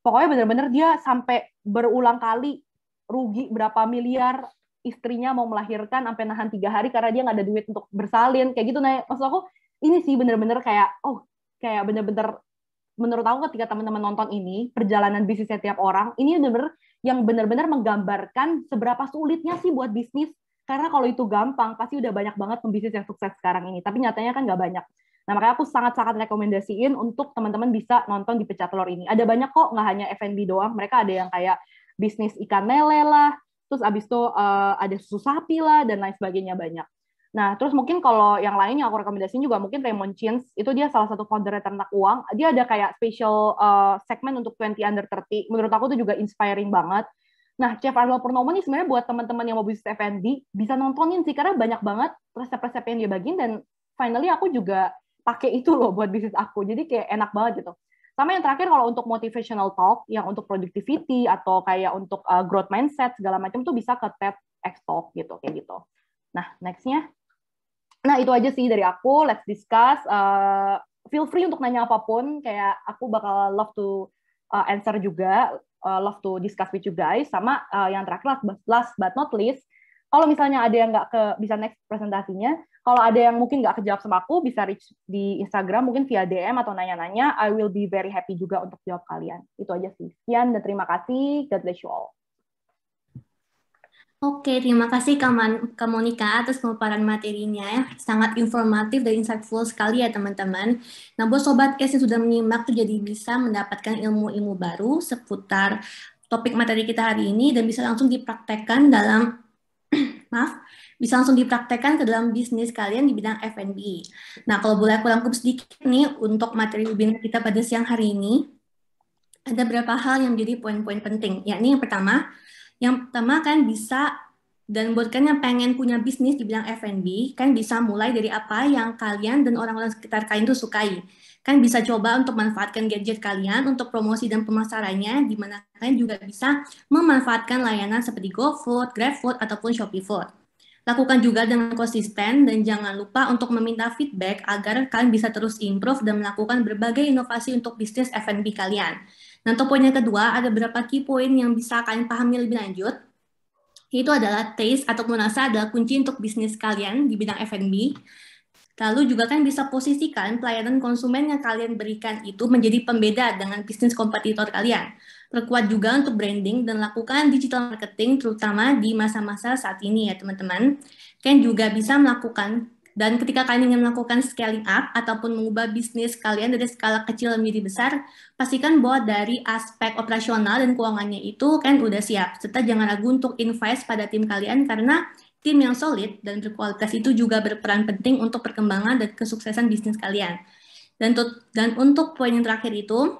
Pokoknya benar-benar dia sampai berulang kali rugi berapa miliar, istrinya mau melahirkan sampai nahan 3 hari karena dia nggak ada duit untuk bersalin kayak gitu. Nah, maksud aku ini sih benar-benar kayak kayak benar-benar menurut aku ketika teman-teman nonton ini perjalanan bisnisnya tiap orang ini benar-benar yang benar-benar menggambarkan seberapa sulitnya sih buat bisnis. Karena kalau itu gampang pasti udah banyak banget pembisnis yang sukses sekarang ini. Tapi nyatanya kan nggak banyak. Nah, makanya aku sangat-sangat rekomendasiin untuk teman-teman bisa nonton di Pecat Telur ini. Ada banyak kok, nggak hanya F&B doang. Mereka ada yang kayak bisnis ikan lele lah, terus abis itu ada susu sapi lah, dan lain sebagainya banyak. Nah, terus mungkin kalau yang lain yang aku rekomendasiin juga mungkin Raymond Chins, itu dia salah satu founder ternak uang. Dia ada kayak special segmen untuk 20 under 30. Menurut aku itu juga inspiring banget. Nah, Chef Arnold Purnomo ini sebenarnya buat teman-teman yang mau bisnis F&B, bisa nontonin sih, karena banyak banget resep-resep yang dia bagiin, dan finally aku juga pakai itu loh buat bisnis aku. Jadi kayak enak banget gitu. Sama yang terakhir kalau untuk motivational talk, yang untuk productivity atau kayak untuk growth mindset segala macam tuh bisa ke TEDx Talk gitu kayak gitu. Nah, next-nya. Nah, itu aja sih dari aku. Let's discuss. Feel free untuk nanya apapun, kayak aku bakal love to answer juga, love to discuss with you guys. Sama yang terakhir last but not least, kalau misalnya ada yang nggak bisa next presentasinya, kalau ada yang mungkin nggak kejawab sama aku, bisa reach di Instagram, mungkin via DM atau nanya-nanya. I will be very happy juga untuk jawab kalian. Itu aja sih. Sekian dan terima kasih. God bless you all. Oke, terima kasih Kak Monica atas pemaparan materinya ya. Sangat informatif dan insightful sekali ya teman-teman. Nah, buat Sobat S yang sudah menyimak tuh jadi bisa mendapatkan ilmu-ilmu baru seputar topik materi kita hari ini dan bisa langsung dipraktekkan dalam bisa langsung dipraktekkan ke dalam bisnis kalian di bidang F&B. Nah, kalau boleh aku rangkum sedikit nih untuk materi webinar kita pada siang hari ini, ada beberapa hal yang menjadi poin-poin penting. Yakni yang pertama kan bisa, dan buat kalian yang pengen punya bisnis di bidang F&B, kan bisa mulai dari apa yang kalian dan orang-orang sekitar kalian tuh sukai. Kan bisa coba untuk manfaatkan gadget kalian untuk promosi dan pemasarannya, di mana kalian juga bisa memanfaatkan layanan seperti GoFood, GrabFood, ataupun Shopee Food. Lakukan juga dengan konsisten dan jangan lupa untuk meminta feedback agar kalian bisa terus improve dan melakukan berbagai inovasi untuk bisnis F&B kalian. Nah, untuk poin yang kedua, ada beberapa key point yang bisa kalian pahami lebih lanjut. Itu adalah taste ataupun rasa adalah kunci untuk bisnis kalian di bidang F&B. Lalu juga kan bisa posisikan pelayanan konsumen yang kalian berikan itu menjadi pembeda dengan bisnis kompetitor kalian. Perkuat juga untuk branding dan lakukan digital marketing terutama di masa-masa saat ini ya teman-teman. Kalian juga bisa melakukan, dan ketika kalian ingin melakukan scaling up ataupun mengubah bisnis kalian dari skala kecil menjadi besar, pastikan bahwa dari aspek operasional dan keuangannya itu kan udah siap. Serta jangan ragu untuk invest pada tim kalian karena tim yang solid dan berkualitas itu juga berperan penting untuk perkembangan dan kesuksesan bisnis kalian. Dan untuk poin yang terakhir itu,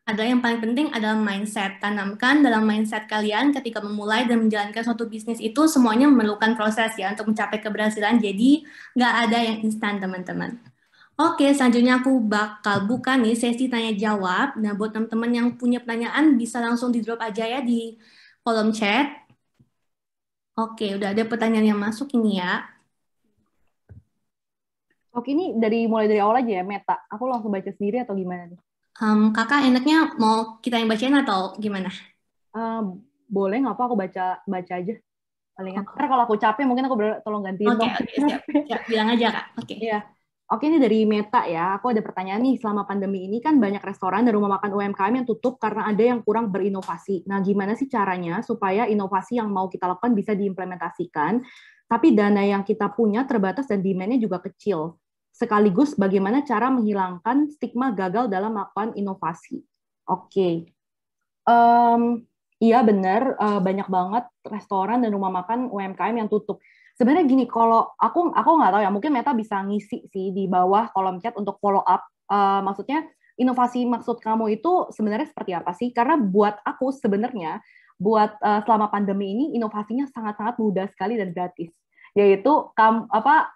adalah yang paling penting adalah mindset. Tanamkan dalam mindset kalian ketika memulai dan menjalankan suatu bisnis itu semuanya memerlukan proses ya untuk mencapai keberhasilan. Jadi nggak ada yang instan teman-teman. Oke, selanjutnya aku bakal buka nih sesi tanya jawab. Nah, buat teman-teman yang punya pertanyaan bisa langsung di drop aja ya di kolom chat. Oke, udah ada pertanyaan yang masuk ini ya. Oke, ini mulai dari awal aja ya, Meta. Aku langsung baca sendiri atau gimana nih? Kakak enaknya mau kita yang bacain atau gimana? Boleh nggak apa aku baca aja palingan. Karena kalau aku capek mungkin aku tolong gantiin dong. Oke, siap. Bilang aja Kak. Oke. Iya. Oke, ini dari Meta ya. Aku ada pertanyaan nih. Selama pandemi ini kan banyak restoran dan rumah makan UMKM yang tutup karena ada yang kurang berinovasi. Nah, gimana sih caranya supaya inovasi yang mau kita lakukan bisa diimplementasikan, tapi dana yang kita punya terbatas dan demand-nya juga kecil? Sekaligus bagaimana cara menghilangkan stigma gagal dalam melakukan inovasi? Oke. Iya benar, banyak banget restoran dan rumah makan UMKM yang tutup. Sebenarnya gini, kalau aku nggak tahu ya, mungkin Meta bisa ngisi sih di bawah kolom chat untuk follow up Maksudnya inovasi maksud kamu itu sebenarnya seperti apa sih? Karena buat aku sebenarnya buat selama pandemi ini inovasinya sangat-sangat mudah sekali dan gratis. Yaitu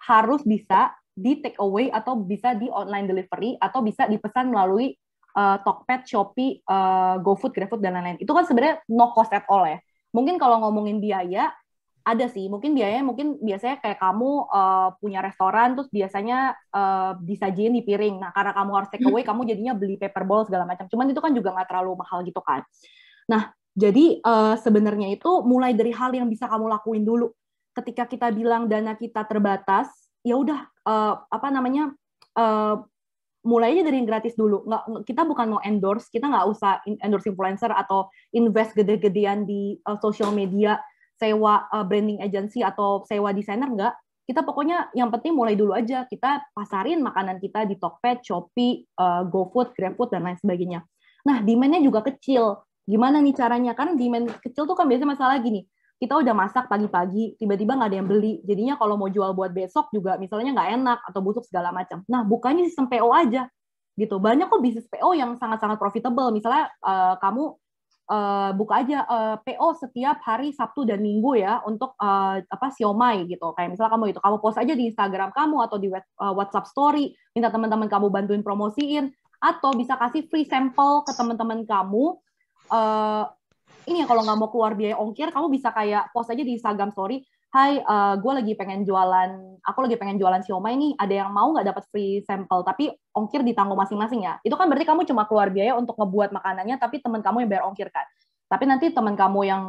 harus bisa di take away atau bisa di online delivery atau bisa dipesan melalui Tokped, Shopee, GoFood, GrabFood dan lain-lain. Itu kan sebenarnya no cost at all ya. Mungkin kalau ngomongin biaya ada sih, mungkin biasanya kayak kamu punya restoran terus biasanya disajiin di piring. Nah, karena kamu harus take away, kamu jadinya beli paper bowl segala macam. Cuman itu kan juga nggak terlalu mahal gitu kan. Nah, jadi sebenarnya itu mulai dari hal yang bisa kamu lakuin dulu. Ketika kita bilang dana kita terbatas, ya udah mulai aja dari yang gratis dulu. Kita bukan mau endorse, kita nggak usah endorse influencer atau invest gede-gedean di social media, sewa branding agency atau sewa desainer, enggak. Kita pokoknya yang penting mulai dulu aja. Kita pasarin makanan kita di Tokped, Shopee, GoFood, GrabFood, dan lain sebagainya. Nah, demand-nya juga kecil. Gimana nih caranya? Karena demand kecil tuh kan biasanya masalah gini. Kita udah masak pagi-pagi, tiba-tiba nggak ada yang beli. Jadinya kalau mau jual buat besok juga misalnya nggak enak atau busuk segala macam. Nah, bukannya sistem PO aja. Gitu. Banyak kok bisnis PO yang sangat-sangat profitable. Misalnya kamu buka aja PO setiap hari Sabtu dan Minggu ya untuk siomay gitu. Kayak misalnya kamu post aja di Instagram kamu atau di WhatsApp story, minta teman-teman kamu bantuin promosiin atau bisa kasih free sample ke teman-teman kamu. Ini ya kalau nggak mau keluar biaya ongkir, kamu bisa kayak post aja di Instagram story, "Hai, aku lagi pengen jualan siomay nih, ada yang mau nggak dapat free sampel, tapi ongkir ditanggung masing-masing ya." Itu kan berarti kamu cuma keluar biaya untuk ngebuat makanannya, tapi teman kamu yang bayar ongkir kan. Tapi nanti teman kamu yang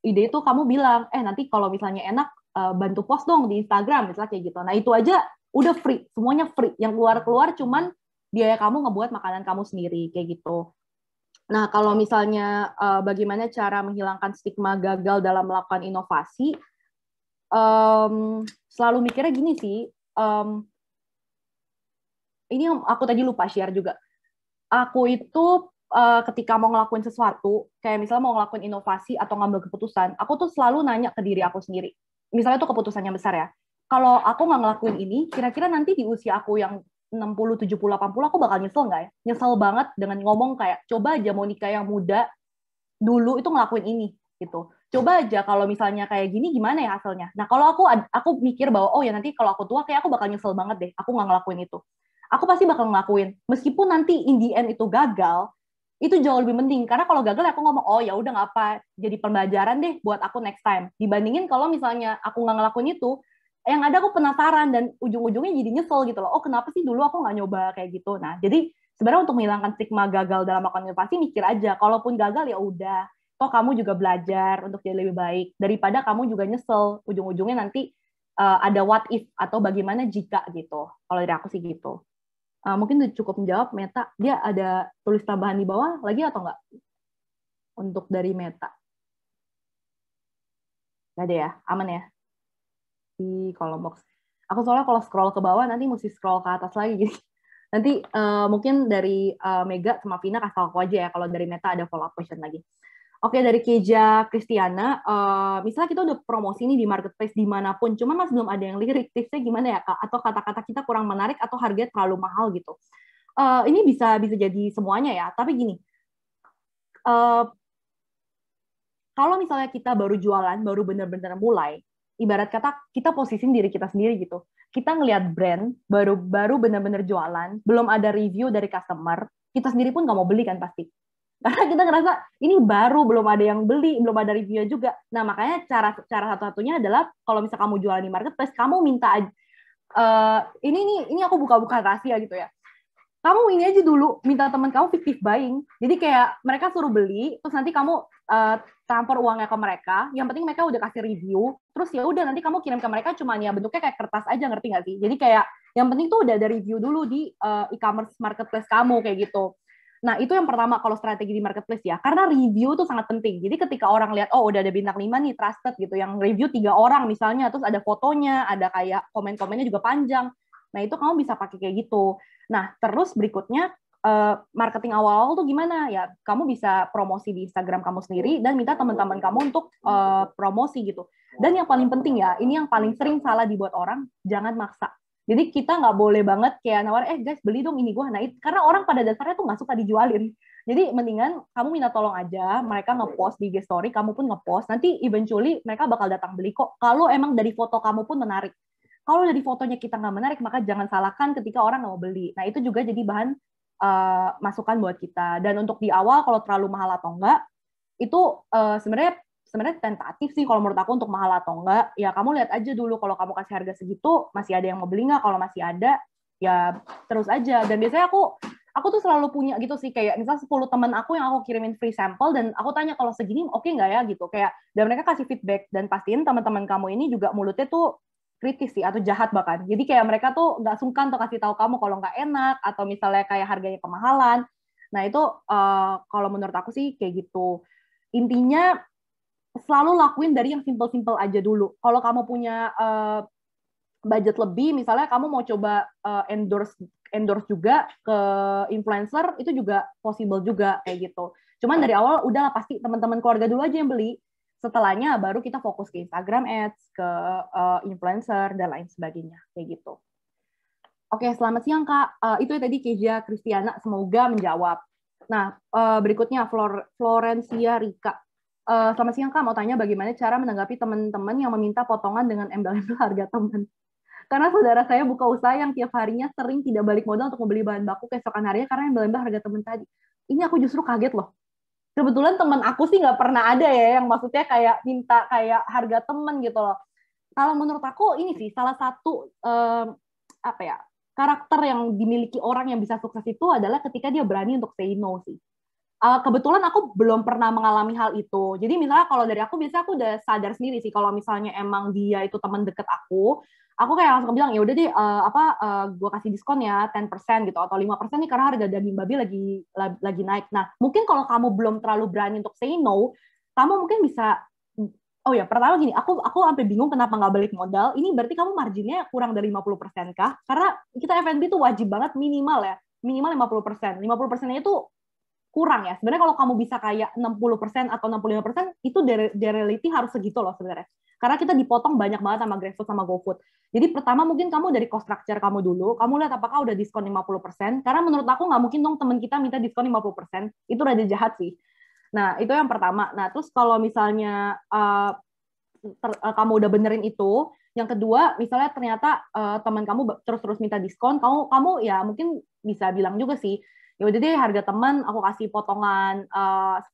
ide itu kamu bilang, nanti kalau misalnya enak, bantu post dong di Instagram, misalnya kayak gitu. Nah itu aja udah free, semuanya free. Yang keluar-keluar cuman biaya kamu ngebuat makanan kamu sendiri, kayak gitu. Nah, kalau misalnya bagaimana cara menghilangkan stigma gagal dalam melakukan inovasi, selalu mikirnya gini sih, ini yang aku tadi lupa share juga. Aku itu ketika mau ngelakuin sesuatu, kayak misalnya mau ngelakuin inovasi atau ngambil keputusan, aku tuh selalu nanya ke diri aku sendiri. Misalnya itu keputusannya besar ya. Kalau aku nggak ngelakuin ini, kira-kira nanti di usia aku yang 60, 70, 80, aku bakal nyesel nggak ya? Nyesel banget dengan ngomong kayak, coba aja Monica yang muda dulu itu ngelakuin ini, gitu. Coba aja kalau misalnya kayak gini, gimana ya hasilnya? Nah, kalau aku mikir bahwa, oh ya nanti kalau aku tua, kayak aku bakal nyesel banget deh, aku nggak ngelakuin itu. Aku pasti bakal ngelakuin. Meskipun nanti in the end itu gagal, itu jauh lebih penting. Karena kalau gagal, aku ngomong, oh ya udah nggak apa, jadi pembelajaran deh buat aku next time. Dibandingin kalau misalnya aku nggak ngelakuin itu, yang ada aku penasaran dan ujung-ujungnya jadi nyesel gitu loh. Oh kenapa sih dulu aku nggak nyoba kayak gitu. Nah jadi sebenarnya untuk menghilangkan stigma gagal dalam melakukan inovasi, mikir aja. Kalaupun gagal ya udah. Toh kamu juga belajar untuk jadi lebih baik. Daripada kamu juga nyesel. Ujung-ujungnya nanti ada what if atau bagaimana jika gitu. Kalau dari aku sih gitu. Mungkin cukup menjawab Meta. Dia ada tulis tambahan di bawah lagi atau enggak? Untuk dari Meta. Gak ada ya? Aman ya? Di kolom box. Aku soalnya kalau scroll ke bawah nanti mesti scroll ke atas lagi gitu. Nanti mungkin dari Mega sama Vina kasih tahu aku aja ya kalau dari Meta ada follow up question lagi. Oke, dari Keja Kristiana, misalnya kita udah promosi nih di marketplace dimanapun, cuman masih belum ada yang lirik, tipsnya gimana ya Kak? Atau kata-kata kita kurang menarik atau harganya terlalu mahal gitu. Ini bisa jadi semuanya ya, tapi gini, kalau misalnya kita baru jualan, baru benar-benar mulai, ibarat kata kita posisiin diri kita sendiri gitu. Kita ngelihat brand, baru benar-benar jualan, belum ada review dari customer, kita sendiri pun nggak mau beli kan pasti. Karena kita ngerasa ini baru, belum ada yang beli, belum ada review juga. Nah makanya cara satu-satunya adalah kalau misalnya kamu jualan di marketplace, kamu minta ini aku buka-buka rahasia gitu ya. Kamu ini aja dulu minta teman kamu fictive buying. Jadi kayak mereka suruh beli, terus nanti kamu transfer uangnya ke mereka. Yang penting mereka udah kasih review, terus ya udah nanti kamu kirim ke mereka cuma ya bentuknya kayak kertas aja, ngerti nggak sih? Jadi kayak yang penting tuh udah ada review dulu di e-commerce marketplace kamu kayak gitu. Nah itu yang pertama kalau strategi di marketplace ya, karena review tuh sangat penting. Jadi ketika orang lihat oh udah ada bintang 5 nih trusted gitu, yang review 3 orang misalnya, terus ada fotonya, ada kayak komen-komennya juga panjang. Nah itu kamu bisa pakai kayak gitu. Nah, terus berikutnya marketing awal-awal tuh gimana ya? Kamu bisa promosi di Instagram kamu sendiri dan minta teman-teman kamu untuk promosi gitu. Dan yang paling penting ya, ini yang paling sering salah dibuat orang, jangan maksa. Jadi kita nggak boleh banget kayak nawarin, guys beli dong ini gue. Nah, karena orang pada dasarnya tuh nggak suka dijualin. Jadi mendingan kamu minta tolong aja, mereka ngepost di IG story, kamu pun ngepost, nanti eventually mereka bakal datang beli kok. Kalau emang dari foto kamu pun menarik. Kalau dari fotonya kita nggak menarik, maka jangan salahkan ketika orang nggak mau beli. Nah, itu juga jadi bahan masukan buat kita. Dan untuk di awal, kalau terlalu mahal atau enggak, itu sebenarnya tentatif sih kalau menurut aku untuk mahal atau enggak. Ya kamu lihat aja dulu kalau kamu kasih harga segitu masih ada yang mau beli nggak. Kalau masih ada ya terus aja. Dan biasanya aku tuh selalu punya gitu sih, kayak misal 10 teman aku yang aku kirimin free sample dan aku tanya kalau segini oke nggak ya gitu, kayak dan mereka kasih feedback. Dan pastiin teman-teman kamu ini juga mulutnya tuh kritis sih atau jahat bahkan. Jadi kayak mereka tuh nggak sungkan tuh kasih tahu kamu kalau nggak enak atau misalnya kayak harganya kemahalan. Nah itu kalau menurut aku sih kayak gitu. Intinya selalu lakuin dari yang simple-simple aja dulu. Kalau kamu punya budget lebih, misalnya kamu mau coba endorse juga ke influencer, itu juga possible juga kayak gitu. Cuman dari awal udahlah pasti teman-teman keluarga dulu aja yang beli. Setelahnya baru kita fokus ke Instagram Ads, ke influencer dan lain sebagainya kayak gitu. Oke, selamat siang Kak. Itu tadi Kezia Kristiana, semoga menjawab. Nah, berikutnya Florencia Rika. Selamat siang Kak, mau tanya bagaimana cara menanggapi teman-teman yang meminta potongan dengan embel-embel harga teman. Karena saudara saya buka usaha yang tiap harinya sering tidak balik modal untuk membeli bahan baku keesokan harinya karena embel-embel harga teman tadi. Ini aku justru kaget loh. Kebetulan teman aku sih nggak pernah ada ya yang maksudnya kayak minta kayak harga teman gitu loh. Kalau menurut aku ini sih salah satu apa ya, karakter yang dimiliki orang yang bisa sukses itu adalah ketika dia berani untuk say no sih. Kebetulan aku belum pernah mengalami hal itu. Jadi misalnya kalau dari aku biasanya aku udah sadar sendiri sih kalau misalnya emang dia itu teman deket aku kayak langsung bilang ya udah deh gue kasih diskon ya 10% gitu atau 5% nih karena harga daging babi lagi naik. Nah, mungkin kalau kamu belum terlalu berani untuk say no, kamu mungkin bisa pertama gini, aku sampai bingung kenapa nggak balik modal. Ini berarti kamu marginnya kurang dari 50% kah? Karena kita F&B tuh wajib banget minimal 50%. 50%-nya itu kurang ya. Sebenarnya kalau kamu bisa kayak 60% atau 65%, itu dari reality harus segitu loh sebenarnya. Karena kita dipotong banyak banget sama GrabFood sama GoFood. Jadi pertama mungkin kamu dari cost structure kamu dulu, kamu lihat apakah udah diskon 50%, karena menurut aku nggak mungkin dong teman kita minta diskon 50%, itu rada jahat sih. Nah, itu yang pertama. Nah, terus kalau misalnya kamu udah benerin itu, yang kedua, misalnya ternyata teman kamu terus-terus minta diskon, kamu ya mungkin bisa bilang juga sih, ya udah deh harga teman aku kasih potongan 10.000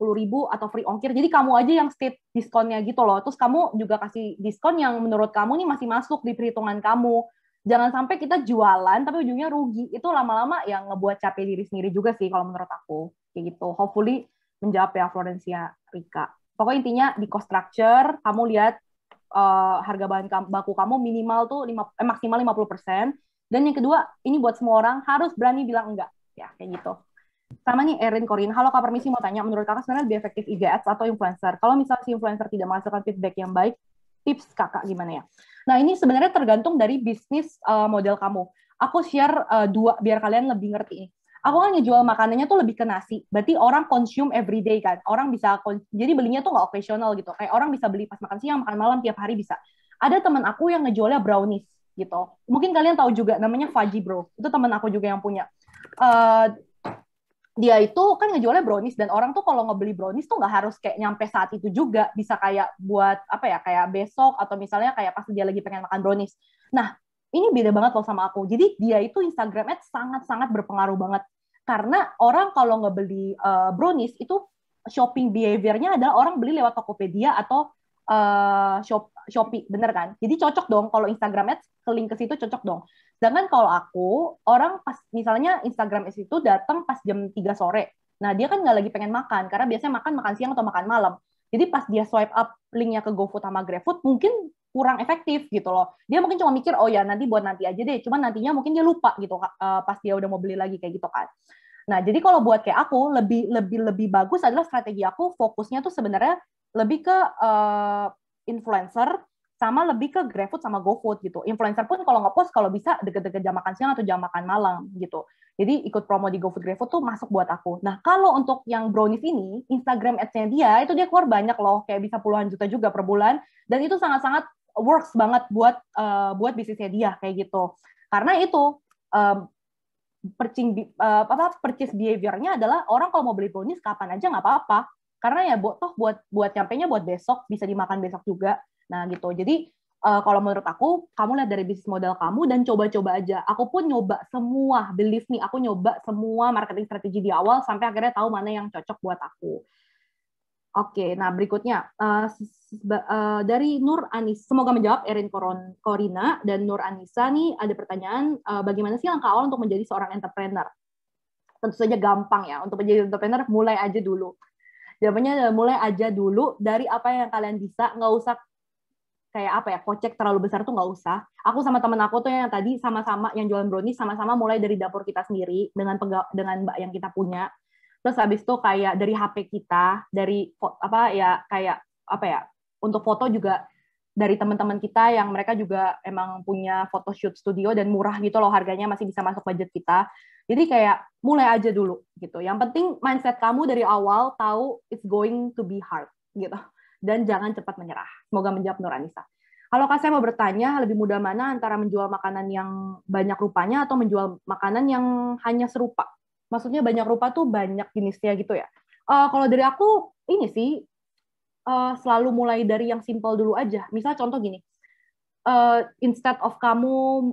atau free ongkir, jadi kamu aja yang state diskonnya gitu loh. Terus kamu juga kasih diskon yang menurut kamu nih masih masuk di perhitungan kamu. Jangan sampai kita jualan tapi ujungnya rugi. Itu lama-lama yang ngebuat capek diri sendiri juga sih kalau menurut aku kayak gitu. Hopefully menjawab ya Florencia Rika. Pokoknya intinya di cost structure kamu lihat harga bahan baku kamu minimal tuh maksimal 50%. Dan yang kedua, ini buat semua orang harus berani bilang enggak. Ya, kayak gitu. Sama nih Erin Corin, halo Kak, permisi mau tanya, menurut Kakak sebenarnya lebih efektif IG Ads atau influencer? Kalau misalnya si influencer tidak menghasilkan feedback yang baik, tips Kakak gimana ya? Nah, ini sebenarnya tergantung dari bisnis model kamu. Aku share dua biar kalian lebih ngerti. Aku kan ngejual makanannya tuh lebih ke nasi. Berarti orang consume everyday kan. Orang bisa jadi belinya tuh nggak occasional gitu. Kayak orang bisa beli pas makan siang, makan malam tiap hari bisa. Ada teman aku yang ngejualnya brownies gitu. Mungkin kalian tahu juga namanya Fudgy Bro. Itu teman aku juga yang punya. Dia itu kan ngejualnya brownies dan orang tuh kalau ngebeli brownies tuh nggak harus kayak nyampe saat itu juga, bisa kayak buat apa ya, kayak besok atau misalnya kayak pas dia lagi pengen makan brownies. Nah, ini beda banget loh sama aku. Jadi dia itu Instagram Ads sangat-sangat berpengaruh banget karena orang kalau ngebeli brownies itu shopping behavior-nya adalah orang beli lewat Tokopedia atau Shopee, bener kan? Jadi cocok dong kalau Instagram Ads ke link ke situ cocok dong. Sedangkan kalau aku, orang pas misalnya Instagram Ads itu datang pas jam 3 sore. Nah, dia kan nggak lagi pengen makan, karena biasanya makan siang atau makan malam. Jadi pas dia swipe up linknya ke GoFood sama GrabFood, mungkin kurang efektif gitu loh. Dia mungkin cuma mikir, oh ya nanti buat nanti aja deh. Cuman nantinya mungkin dia lupa gitu pas dia udah mau beli lagi kayak gitu kan. Nah, jadi kalau buat kayak aku, lebih bagus adalah strategi aku fokusnya tuh sebenarnya lebih ke influencer sama lebih ke GrabFood sama GoFood gitu. Influencer pun kalau nge-post kalau bisa deket-deket jam makan siang atau jam makan malam gitu. Jadi ikut promo di GoFood GrabFood tuh masuk buat aku. Nah, kalau untuk yang brownies ini, Instagram ads-nya dia keluar banyak loh, kayak bisa puluhan juta juga per bulan dan itu sangat-sangat works banget buat bisnisnya dia kayak gitu. Karena itu purchase behavior-nya adalah orang kalau mau beli brownies kapan aja nggak apa-apa. Karena ya buat nyampenya buat besok, bisa dimakan besok juga. Nah gitu. Jadi kalau menurut aku, kamu lihat dari bisnis model kamu dan coba-coba aja. Aku pun nyoba semua, believe me, aku nyoba semua marketing strategi di awal sampai akhirnya tahu mana yang cocok buat aku. Oke, nah berikutnya dari Nur Anis, semoga menjawab Erin Korina dan Nur Anissa nih ada pertanyaan, bagaimana sih langkah awal untuk menjadi seorang entrepreneur? Tentu saja gampang ya, untuk menjadi entrepreneur mulai aja dulu. Jawabannya mulai aja dulu dari apa yang kalian bisa, nggak usah kayak apa ya, kocek terlalu besar tuh nggak usah. Aku sama temen aku tuh yang tadi sama-sama yang jualan brownies, sama-sama mulai dari dapur kita sendiri dengan mbak yang kita punya. Terus habis itu kayak dari HP kita, dari untuk foto juga dari teman-teman kita yang mereka juga emang punya photoshoot studio dan murah gitu loh, harganya masih bisa masuk budget kita. Jadi kayak mulai aja dulu gitu. Yang penting mindset kamu dari awal tahu it's going to be hard gitu. Dan jangan cepat menyerah. Semoga menjawab Nur Anissa. Kalau Kak saya mau bertanya, lebih mudah mana antara menjual makanan yang banyak rupanya atau menjual makanan yang hanya serupa? Maksudnya banyak rupa tuh banyak jenisnya gitu ya. Kalau dari aku, ini sih, selalu mulai dari yang simple dulu aja. Misal contoh gini, instead of kamu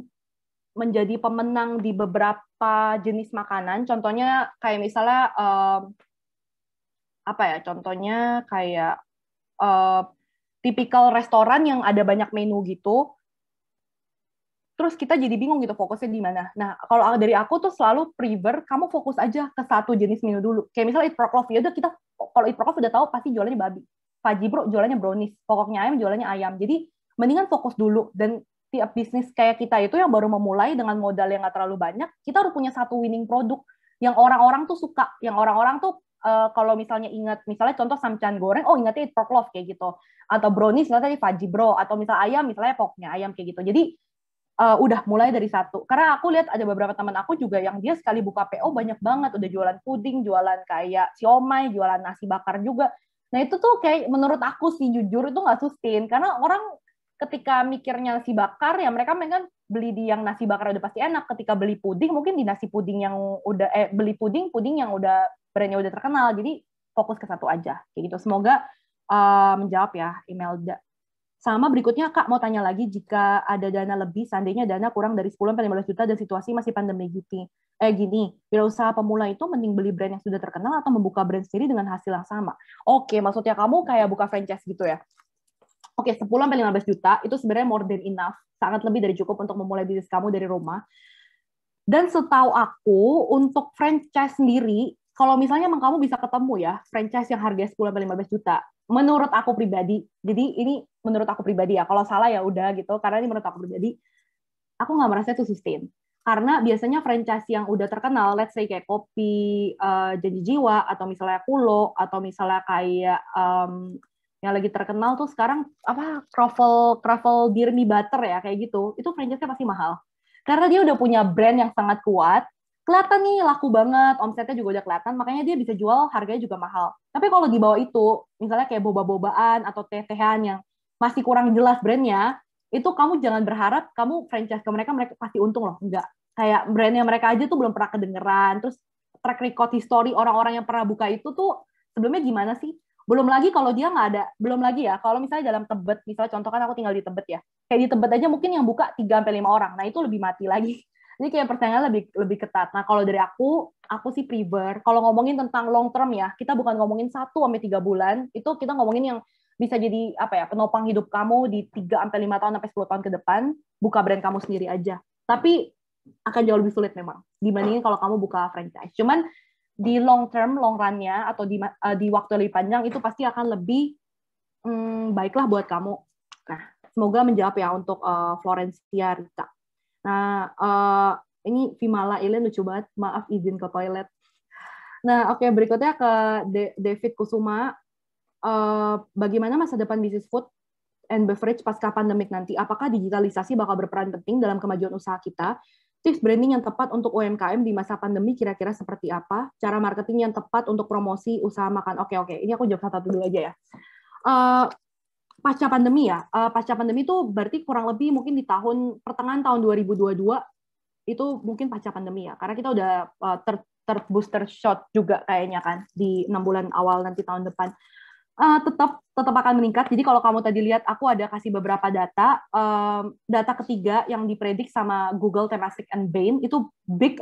menjadi pemenang di beberapa jenis makanan, contohnya kayak misalnya, contohnya kayak tipikal restoran yang ada banyak menu gitu, terus kita jadi bingung gitu fokusnya di mana. Nah, kalau dari aku tuh selalu prefer kamu fokus aja ke satu jenis menu dulu. Kayak misalnya Eat Proklof, ya udah kita kalau Eat Proklof udah tahu pasti jualannya babi. Fajibro jualannya brownies, pokoknya ayam jualannya ayam. Jadi mendingan fokus dulu, dan tiap bisnis kayak kita itu yang baru memulai dengan modal yang nggak terlalu banyak, kita harus punya satu winning produk yang orang-orang tuh suka, yang orang-orang tuh kalau misalnya ingat, misalnya contoh samcan goreng, oh ingatnya Eat Proklof kayak gitu, atau brownies misalnya tadi Fajibro, atau misalnya ayam misalnya pokoknya ayam kayak gitu. Jadi udah mulai dari satu. Karena aku lihat ada beberapa teman aku juga yang dia sekali buka PO banyak banget, udah jualan puding, jualan kayak siomay, jualan nasi bakar juga. Nah itu tuh kayak menurut aku sih jujur itu nggak sustain, karena orang ketika mikirnya nasi bakar ya mereka kan beli di yang nasi bakar udah pasti enak. Ketika beli puding mungkin di nasi puding yang udah beli puding yang udah brandnya udah terkenal. Jadi fokus ke satu aja kayak gitu. Semoga menjawab ya Imelda. Sama berikutnya, Kak, mau tanya lagi, jika ada dana lebih, seandainya dana kurang dari 10-15 juta dan situasi masih pandemi gini, bila usaha pemula itu mending beli brand yang sudah terkenal atau membuka brand sendiri dengan hasil yang sama? Oke, maksudnya kamu kayak buka franchise gitu ya? Oke, 10-15 juta itu sebenarnya more than enough, sangat lebih dari cukup untuk memulai bisnis kamu dari rumah. Dan setahu aku, untuk franchise sendiri, kalau misalnya emang kamu bisa ketemu ya, franchise yang harganya 10-15 juta, menurut aku pribadi, jadi ini menurut aku pribadi ya, kalau salah ya udah gitu, karena ini menurut aku pribadi, aku nggak merasa itu sustain. Karena biasanya franchise yang udah terkenal, let's say kayak Kopi, Janji Jiwa, atau misalnya Kulo, atau misalnya kayak yang lagi terkenal tuh sekarang Croffle Beer Me Butter ya, kayak gitu, itu franchise-nya pasti mahal. Karena dia udah punya brand yang sangat kuat, kelihatan nih laku banget, omsetnya juga udah kelihatan, makanya dia bisa jual harganya juga mahal. Tapi kalau di bawah itu, misalnya kayak boba-bobaan atau teh-tehan yang masih kurang jelas brandnya, itu kamu jangan berharap kamu franchise ke mereka pasti untung loh. Enggak. Kayak brandnya mereka aja tuh belum pernah kedengeran, terus track record history orang-orang yang pernah buka itu tuh sebelumnya gimana sih? Belum lagi kalau dia nggak ada, belum lagi ya, kalau misalnya dalam Tebet, misalnya contoh kan aku tinggal di Tebet ya, kayak di Tebet aja mungkin yang buka 3-5 orang, nah itu lebih mati lagi. Jadi kayak persaingannya lebih ketat. Nah kalau dari aku sih prefer, kalau ngomongin tentang long term ya, kita bukan ngomongin 1-3 bulan, itu kita ngomongin yang bisa jadi penopang hidup kamu di 3-5 tahun sampai 10 tahun ke depan, buka brand kamu sendiri aja. Tapi akan jauh lebih sulit memang dibandingin kalau kamu buka franchise. Cuman di long term, long run-nya atau di waktu lebih panjang itu pasti akan lebih baiklah buat kamu. Nah, semoga menjawab ya untuk Florencia Rika. Nah, ini Vimala Ilin lucu banget, maaf izin ke toilet. Nah, oke, berikutnya ke David Kusuma. Bagaimana masa depan bisnis food and beverage pasca pandemik nanti? Apakah digitalisasi bakal berperan penting dalam kemajuan usaha kita? Tips branding yang tepat untuk UMKM di masa pandemi kira-kira seperti apa? Cara marketing yang tepat untuk promosi usaha makan? Oke. Ini aku jawab satu dulu aja ya. Pasca pandemi ya, pasca pandemi itu berarti kurang lebih mungkin di pertengahan tahun 2022 itu mungkin pasca pandemi ya, karena kita udah booster shot juga kayaknya kan di 6 bulan awal nanti tahun depan. Tetap akan meningkat. Jadi kalau kamu tadi lihat, aku ada kasih beberapa data. Data ketiga yang dipredik sama Google, Temasek, and Bain, itu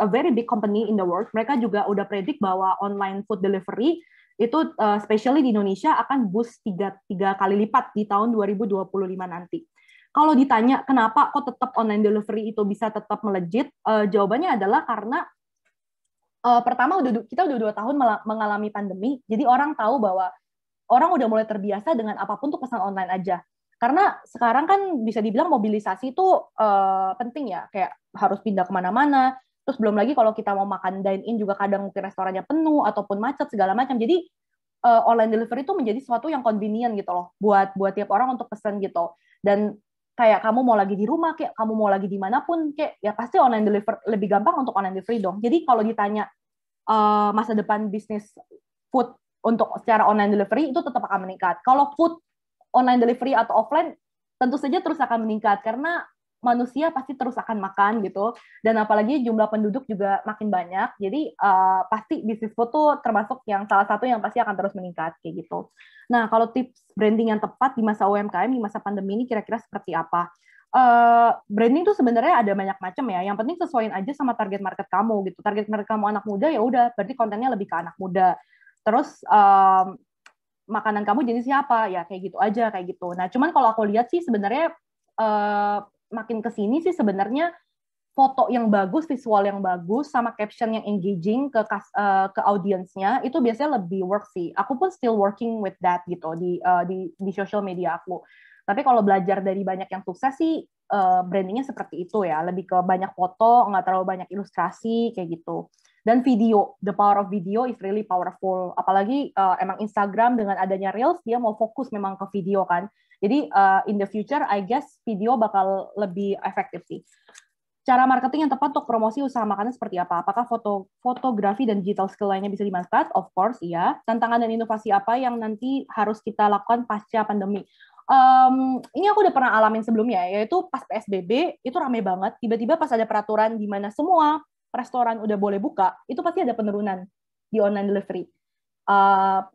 a very big company in the world. Mereka juga udah predik bahwa online food delivery itu especially di Indonesia akan boost tiga kali lipat di tahun 2025 nanti. Kalau ditanya kenapa kok tetap online delivery itu bisa tetap melejit, jawabannya adalah karena pertama kita udah 2 tahun mengalami pandemi, jadi orang tahu bahwa orang udah mulai terbiasa dengan apapun tuh pesan online aja. Karena sekarang kan bisa dibilang mobilisasi itu penting ya, kayak harus pindah kemana-mana. Terus belum lagi kalau kita mau makan dine-in juga kadang mungkin restorannya penuh ataupun macet segala macam. Jadi online delivery itu menjadi sesuatu yang convenient gitu loh buat tiap orang untuk pesan gitu. Dan kayak kamu mau lagi di rumah, kayak kamu mau lagi dimanapun, kayak ya pasti online delivery lebih gampang untuk online delivery dong. Jadi kalau ditanya masa depan bisnis food untuk secara online delivery itu tetap akan meningkat. Kalau food online delivery atau offline tentu saja terus akan meningkat karena manusia pasti terus akan makan gitu, dan apalagi jumlah penduduk juga makin banyak. Jadi pasti bisnis food tuh termasuk yang salah satu yang pasti akan terus meningkat kayak gitu. Nah, kalau tips branding yang tepat di masa UMKM di masa pandemi ini kira-kira seperti apa? Branding tuh sebenarnya ada banyak macam ya. Yang penting sesuaiin aja sama target market kamu gitu. Target market kamu anak muda, ya udah berarti kontennya lebih ke anak muda. Terus makanan kamu jenis siapa ya, kayak gitu aja kayak gitu. Nah, cuman kalau aku lihat sih sebenarnya makin kesini sih sebenarnya foto yang bagus, visual yang bagus, sama caption yang engaging ke audiensnya itu biasanya lebih work sih. Aku pun still working with that gitu di social media aku. Tapi kalau belajar dari banyak yang sukses sih brandingnya seperti itu ya, lebih ke banyak foto, nggak terlalu banyak ilustrasi kayak gitu. Dan video, the power of video is really powerful. Apalagi emang Instagram dengan adanya Reels, dia mau fokus memang ke video kan. Jadi in the future, I guess video bakal lebih efektif sih. Cara marketing yang tepat untuk promosi usaha makanan seperti apa? Apakah fotografi dan digital skill lainnya bisa dimanfaat? Of course, iya. Tantangan dan inovasi apa yang nanti harus kita lakukan pasca pandemi? Ini aku udah pernah alamin sebelumnya, yaitu pas PSBB, itu rame banget. Tiba-tiba pas ada peraturan di mana semua restoran udah boleh buka, itu pasti ada penurunan di online delivery.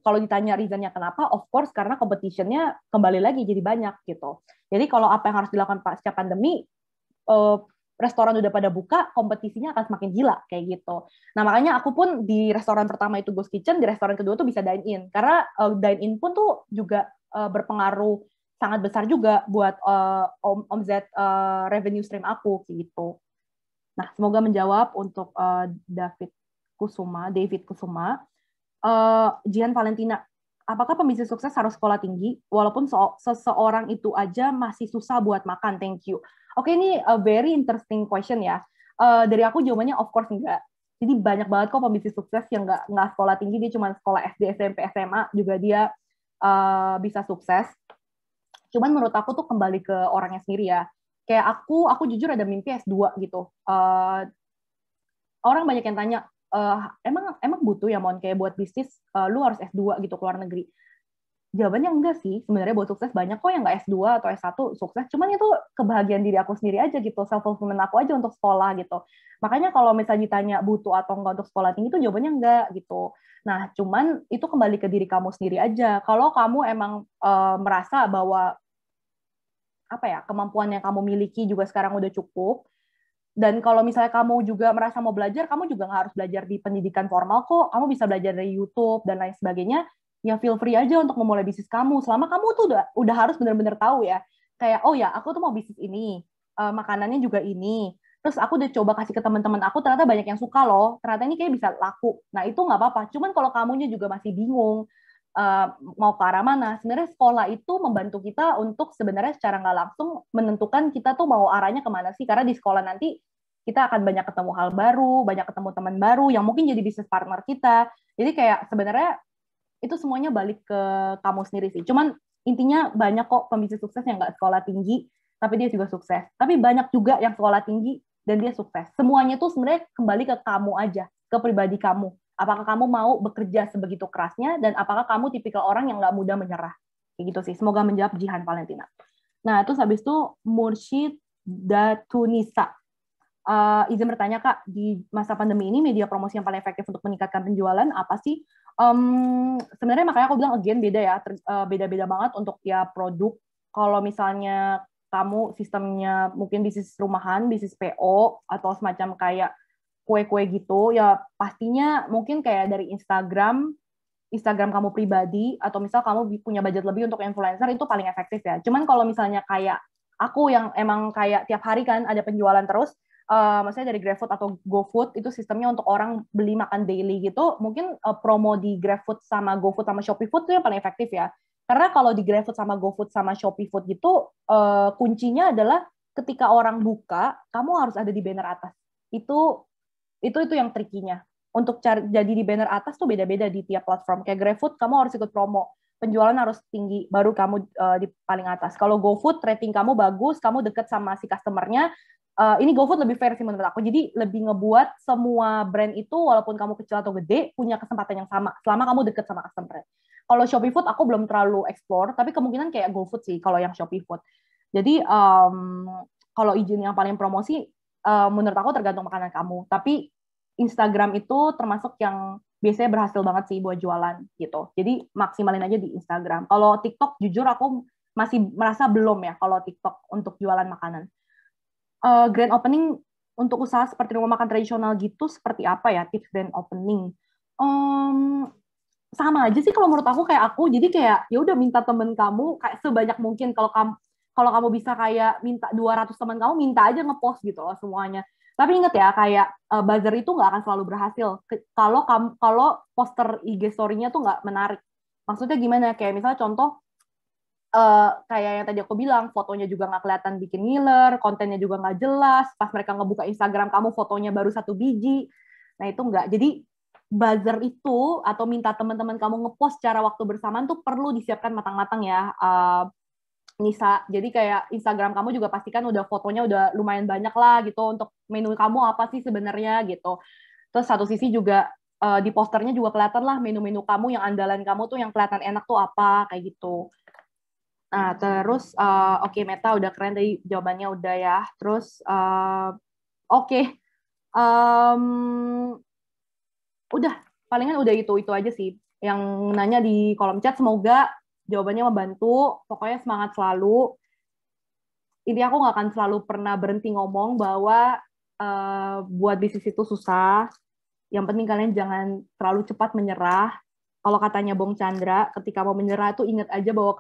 Kalau ditanya reasonnya kenapa, of course karena competition-nya kembali lagi jadi banyak gitu. Jadi kalau apa yang harus dilakukan pasca pandemi, restoran udah pada buka, kompetisinya akan semakin gila kayak gitu. Nah, makanya aku pun di restoran pertama itu Ghost Kitchen, di restoran kedua tuh bisa dine in. Karena dine in pun tuh juga berpengaruh sangat besar juga buat omset revenue stream aku kayak gitu. Nah, semoga menjawab untuk David Kusuma. Jihan Valentina, apakah pembisnis sukses harus sekolah tinggi? Walaupun seseorang itu aja masih susah buat makan, thank you. Oke, ini a very interesting question ya. Dari aku jawabannya of course enggak. Jadi banyak banget kok pembisnis sukses yang nggak sekolah tinggi, dia cuma sekolah SD, SMP, SMA, juga dia bisa sukses. Cuman menurut aku tuh kembali ke orangnya sendiri ya. Kayak aku jujur ada mimpi S2 gitu. Orang banyak yang tanya, emang butuh ya Mon kayak buat bisnis lu harus S2 gitu keluar negeri. Jawabannya enggak sih, sebenarnya buat sukses banyak kok yang nggak S2 atau S1 sukses, cuman itu kebahagiaan diri aku sendiri aja gitu, self-fulfillment aku aja untuk sekolah gitu. Makanya kalau misalnya ditanya butuh atau enggak untuk sekolah tinggi, itu jawabannya enggak gitu. Nah, cuman itu kembali ke diri kamu sendiri aja. Kalau kamu emang merasa bahwa apa ya, kemampuan yang kamu miliki juga sekarang udah cukup, dan kalau misalnya kamu juga merasa mau belajar, kamu juga nggak harus belajar di pendidikan formal kok, kamu bisa belajar dari YouTube dan lain sebagainya, ya feel free aja untuk memulai bisnis kamu. Selama kamu tuh udah harus benar-benar tahu ya, kayak oh ya aku tuh mau bisnis ini, makanannya juga ini. Terus aku udah coba kasih ke teman-teman aku, ternyata banyak yang suka loh, ternyata ini kayak bisa laku. Nah itu nggak apa-apa. Cuman kalau kamunya juga masih bingung mau ke arah mana, sebenarnya sekolah itu membantu kita untuk sebenarnya secara nggak langsung menentukan kita tuh mau arahnya kemana sih. Karena di sekolah nanti kita akan banyak ketemu hal baru, banyak ketemu teman baru yang mungkin jadi bisnis partner kita. Jadi kayak sebenarnya itu semuanya balik ke kamu sendiri sih. Cuman intinya banyak kok pembisnis sukses yang nggak sekolah tinggi, tapi dia juga sukses. Tapi banyak juga yang sekolah tinggi dan dia sukses. Semuanya tuh sebenarnya kembali ke kamu aja, ke pribadi kamu. Apakah kamu mau bekerja sebegitu kerasnya, dan apakah kamu tipikal orang yang nggak mudah menyerah. Kayak gitu sih. Semoga menjawab Jihan Valentina. Nah, terus habis itu Mursyid Datunisa. Izin bertanya Kak, di masa pandemi ini media promosi yang paling efektif untuk meningkatkan penjualan apa sih? Sebenarnya makanya aku bilang again beda ya, beda-beda banget untuk ya produk. Kalau misalnya kamu sistemnya mungkin bisnis rumahan, bisnis PO, atau semacam kayak kue-kue gitu, ya pastinya mungkin kayak dari Instagram kamu pribadi, atau misal kamu punya budget lebih untuk influencer, itu paling efektif ya. Cuman kalau misalnya kayak aku yang emang kayak tiap hari kan ada penjualan terus, maksudnya dari GrabFood atau GoFood, itu sistemnya untuk orang beli makan daily gitu, mungkin promo di GrabFood sama GoFood sama ShopeeFood itu yang paling efektif ya. Karena kalau di GrabFood sama GoFood sama ShopeeFood gitu, kuncinya adalah ketika orang buka, kamu harus ada di banner atas. Itu yang trikinya. Untuk jadi di banner atas tuh beda-beda di tiap platform. Kayak GrabFood, kamu harus ikut promo. Penjualan harus tinggi, baru kamu di paling atas. Kalau GoFood, rating kamu bagus, kamu deket sama si customer-nya, ini GoFood lebih fair sih menurut aku. Jadi lebih ngebuat semua brand itu, walaupun kamu kecil atau gede, punya kesempatan yang sama, selama kamu deket sama customer. Kalau ShopeeFood, aku belum terlalu explore, tapi kemungkinan kayak GoFood sih, kalau yang ShopeeFood. Jadi, kalau izin yang paling promosi, menurut aku tergantung makanan kamu. Tapi Instagram itu termasuk yang biasanya berhasil banget sih buat jualan gitu. Jadi maksimalin aja di Instagram. Kalau TikTok jujur aku masih merasa belum ya kalau TikTok untuk jualan makanan. Grand opening untuk usaha seperti rumah makan tradisional gitu seperti apa ya tips grand opening? Sama aja sih kalau menurut aku kayak aku. Jadi kayak ya udah minta temen kamu kayak sebanyak mungkin, kalau kamu bisa kayak minta 200 teman kamu, minta aja ngepost gitu loh semuanya. Tapi inget ya, kayak buzzer itu nggak akan selalu berhasil kalau poster IG story-nya tuh nggak menarik. Maksudnya gimana? Kayak misalnya contoh, kayak yang tadi aku bilang, fotonya juga nggak kelihatan bikin ngiler, kontennya juga nggak jelas, pas mereka ngebuka Instagram kamu fotonya baru 1 biji. Nah itu nggak. Jadi buzzer itu atau minta teman-teman kamu ngepost secara waktu bersamaan tuh perlu disiapkan matang-matang ya. Nisa, jadi kayak Instagram kamu juga pastikan udah fotonya udah lumayan banyak lah gitu untuk menu kamu apa sih sebenarnya gitu. Terus satu sisi juga di posternya juga kelihatan lah menu-menu kamu yang andalan kamu tuh yang kelihatan enak tuh apa kayak gitu. Nah terus oke, Meta udah keren tadi jawabannya udah ya. Terus oke, udah palingan udah itu aja sih yang nanya di kolom chat. Semoga jawabannya membantu. Pokoknya semangat selalu. Ini aku nggak akan selalu pernah berhenti ngomong bahwa buat bisnis itu susah. Yang penting kalian jangan terlalu cepat menyerah. Kalau katanya Bong Chandra, ketika mau menyerah itu ingat aja bahwa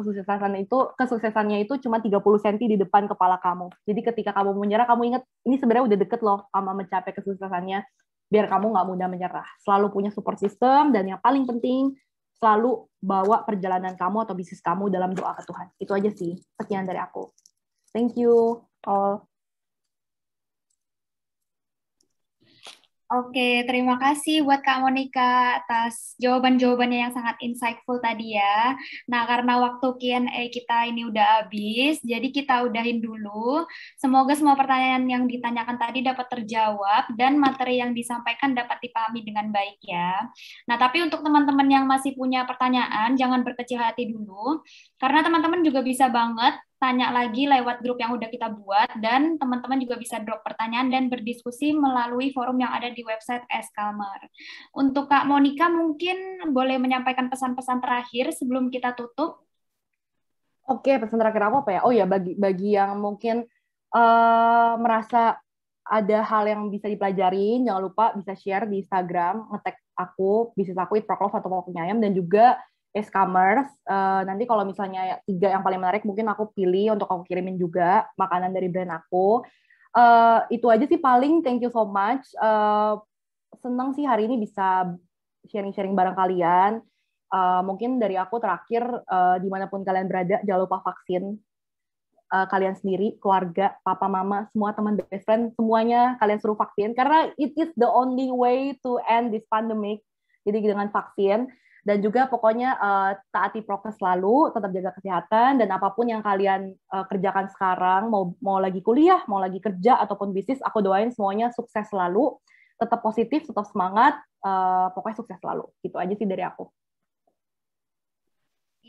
kesuksesannya itu cuma 30 cm di depan kepala kamu. Jadi ketika kamu menyerah, kamu ingat ini sebenarnya udah deket loh sama mencapai kesuksesannya. Biar kamu nggak mudah menyerah. Selalu punya support system, dan yang paling penting selalu bawa perjalanan kamu atau bisnis kamu dalam doa ke Tuhan. Itu aja sih. Sekian dari aku. Thank you all. Oke, terima kasih buat Kak Monica atas jawaban-jawabannya yang sangat insightful tadi ya. Nah, karena waktu Q&A kita ini udah habis, jadi kita udahin dulu. Semoga semua pertanyaan yang ditanyakan tadi dapat terjawab dan materi yang disampaikan dapat dipahami dengan baik ya. Nah, tapi untuk teman-teman yang masih punya pertanyaan, jangan berkecil hati dulu, karena teman-teman juga bisa banget tanya lagi lewat grup yang udah kita buat, dan teman-teman juga bisa drop pertanyaan dan berdiskusi melalui forum yang ada di website Eskalmer. Untuk Kak Monica mungkin boleh menyampaikan pesan-pesan terakhir sebelum kita tutup. Oke, pesan terakhir aku apa ya? Oh ya, bagi yang mungkin merasa ada hal yang bisa dipelajarin, jangan lupa bisa share di Instagram, nge-tag aku, bisnis aku @proklov atau Kopinya Ayam, dan juga Eskamers. Nanti kalau misalnya 3 yang paling menarik, mungkin aku pilih untuk aku kirimin juga makanan dari brand aku. Itu aja sih paling. Thank you so much. Senang sih hari ini bisa sharing-sharing bareng kalian. Mungkin dari aku terakhir, dimanapun kalian berada, jangan lupa vaksin. Kalian sendiri, keluarga, papa, mama, semua teman, best friend, semuanya kalian suruh vaksin. Karena it is the only way to end this pandemic. Jadi dengan vaksin. Dan juga pokoknya taati prokes selalu, tetap jaga kesehatan, dan apapun yang kalian kerjakan sekarang, mau lagi kuliah, mau lagi kerja, ataupun bisnis, aku doain semuanya sukses selalu, tetap positif, tetap semangat, pokoknya sukses selalu. Gitu aja sih dari aku.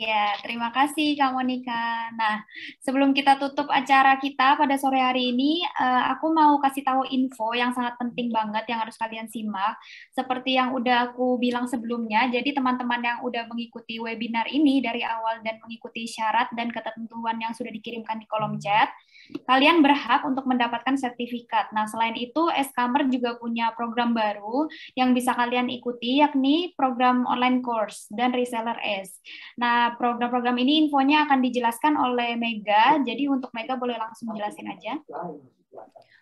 Ya, terima kasih Kak Monica. Nah, sebelum kita tutup acara kita pada sore hari ini, aku mau kasih tahu info yang sangat penting banget yang harus kalian simak. Seperti yang udah aku bilang sebelumnya, jadi teman-teman yang udah mengikuti webinar ini dari awal dan mengikuti syarat dan ketentuan yang sudah dikirimkan di kolom chat, kalian berhak untuk mendapatkan sertifikat. Nah, selain itu, Eskamer juga punya program baru yang bisa kalian ikuti, yakni program online course dan reseller S. Nah, program-program ini infonya akan dijelaskan oleh Mega, jadi untuk Mega boleh langsung jelasin aja.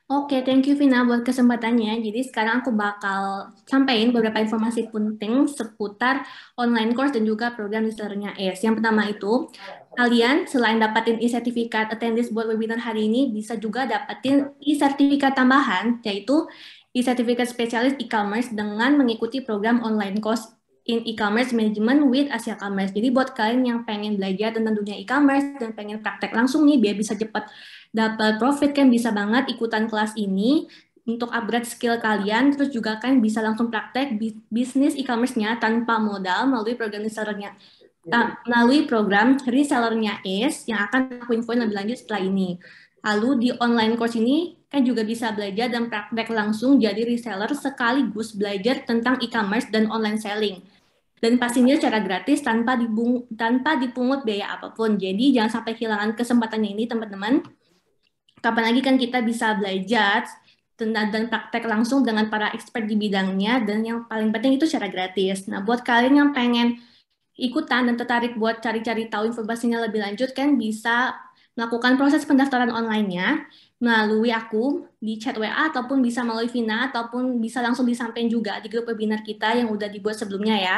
Oke, thank you Vina buat kesempatannya. Jadi sekarang aku bakal sampaikan beberapa informasi penting seputar online course dan juga program resellernya ACE. Yang pertama itu, kalian selain dapatin e-sertifikat attendance buat webinar hari ini, bisa juga dapatin e-sertifikat tambahan, yaitu e-sertifikat spesialis e-commerce dengan mengikuti program online course in e-commerce management with Asia Commerce. Jadi buat kalian yang pengen belajar tentang dunia e-commerce dan pengen praktek langsung nih, biar bisa cepat dapat profit, kan bisa banget ikutan kelas ini untuk upgrade skill kalian, terus juga kan bisa langsung praktek bisnis e-commerce-nya tanpa modal melalui program resellernya ACE yang akan aku infoin lebih lanjut setelah ini. Lalu di online course ini kan juga bisa belajar dan praktek langsung jadi reseller sekaligus belajar tentang e-commerce dan online selling. Dan pastinya secara gratis tanpa dipungut biaya apapun. Jadi jangan sampai kehilangan kesempatannya ini teman-teman. Kapan lagi kan kita bisa belajar tentang dan praktek langsung dengan para expert di bidangnya, dan yang paling penting itu secara gratis. Nah, buat kalian yang pengen ikutan dan tertarik buat cari-cari tahu informasinya lebih lanjut, kan bisa melakukan proses pendaftaran online-nya melalui aku di chat WA, ataupun bisa melalui Vina, ataupun bisa langsung disampaikan juga di grup webinar kita yang udah dibuat sebelumnya ya.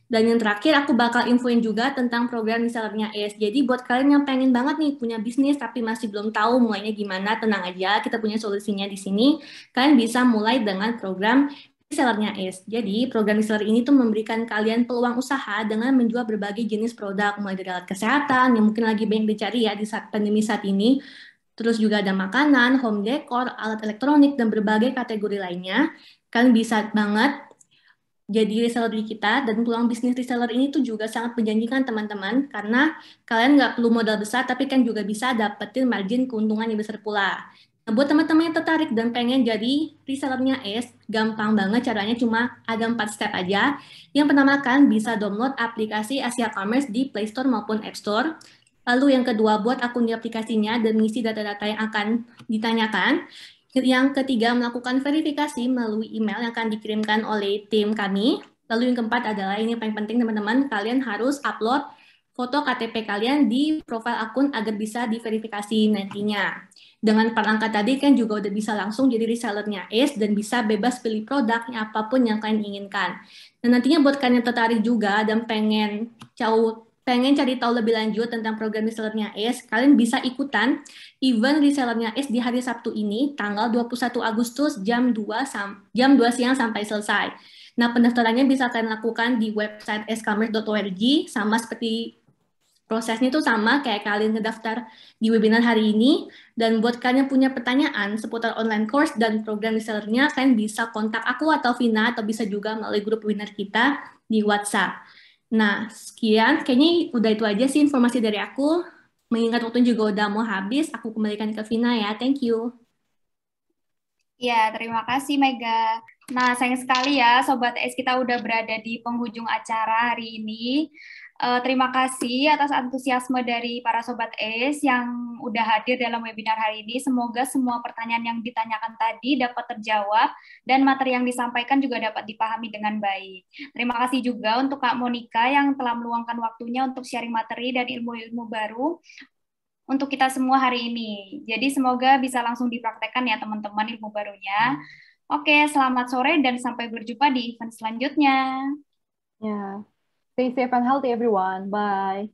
Dan yang terakhir, aku bakal infoin juga tentang program resellernya ACE. Jadi buat kalian yang pengen banget nih punya bisnis tapi masih belum tahu mulainya gimana, tenang aja, kita punya solusinya di sini. Kalian bisa mulai dengan program resellernya ACE. Jadi program reseller ini tuh memberikan kalian peluang usaha dengan menjual berbagai jenis produk, mulai dari alat kesehatan yang mungkin lagi banyak dicari ya di saat pandemi saat ini. Terus juga ada makanan, home decor, alat elektronik, dan berbagai kategori lainnya. Kalian bisa banget jadi reseller di kita, dan peluang bisnis reseller ini tuh juga sangat menjanjikan teman-teman, karena kalian nggak perlu modal besar, tapi kan juga bisa dapetin margin keuntungan yang besar pula. Nah, buat teman-teman yang tertarik dan pengen jadi resellernya ACE, gampang banget caranya, cuma ada 4 step aja. Yang pertama kan bisa download aplikasi Asia Commerce di Play Store maupun App Store. Lalu yang kedua, buat akun di aplikasinya dan mengisi data-data yang akan ditanyakan. Yang ketiga, melakukan verifikasi melalui email yang akan dikirimkan oleh tim kami. Lalu yang keempat adalah, ini yang paling penting teman-teman, kalian harus upload foto KTP kalian di profil akun agar bisa diverifikasi nantinya. Dengan 4 angka tadi kan juga udah bisa langsung jadi resellernya ACE dan bisa bebas pilih produknya apapun yang kalian inginkan. Dan nantinya buat kalian yang tertarik juga dan pengen cari tahu lebih lanjut tentang program resellernya ACE, kalian bisa ikutan event resellernya ACE di hari Sabtu ini, tanggal 21 Agustus jam 2 siang sampai selesai. Nah, pendaftarannya bisa kalian lakukan di website scommerce.org, sama seperti prosesnya itu sama kayak kalian ngedaftar di webinar hari ini. Dan buat kalian yang punya pertanyaan seputar online course dan program resellernya, kalian bisa kontak aku atau Vina, atau bisa juga melalui grup webinar kita di WhatsApp. Nah, sekian. Kayaknya udah itu aja sih informasi dari aku. Mengingat waktu juga udah mau habis, aku kembalikan ke Vina ya. Thank you. Ya, terima kasih Mega. Nah, sayang sekali ya Sobat S, kita udah berada di penghujung acara hari ini. Terima kasih atas antusiasme dari para Sobat S yang udah hadir dalam webinar hari ini. Semoga semua pertanyaan yang ditanyakan tadi dapat terjawab dan materi yang disampaikan juga dapat dipahami dengan baik. Terima kasih juga untuk Kak Monica yang telah meluangkan waktunya untuk sharing materi dan ilmu-ilmu baru untuk kita semua hari ini. Jadi semoga bisa langsung dipraktekkan ya teman-teman ilmu barunya. Oke, selamat sore dan sampai berjumpa di event selanjutnya. Yeah. Stay safe and healthy, everyone. Bye.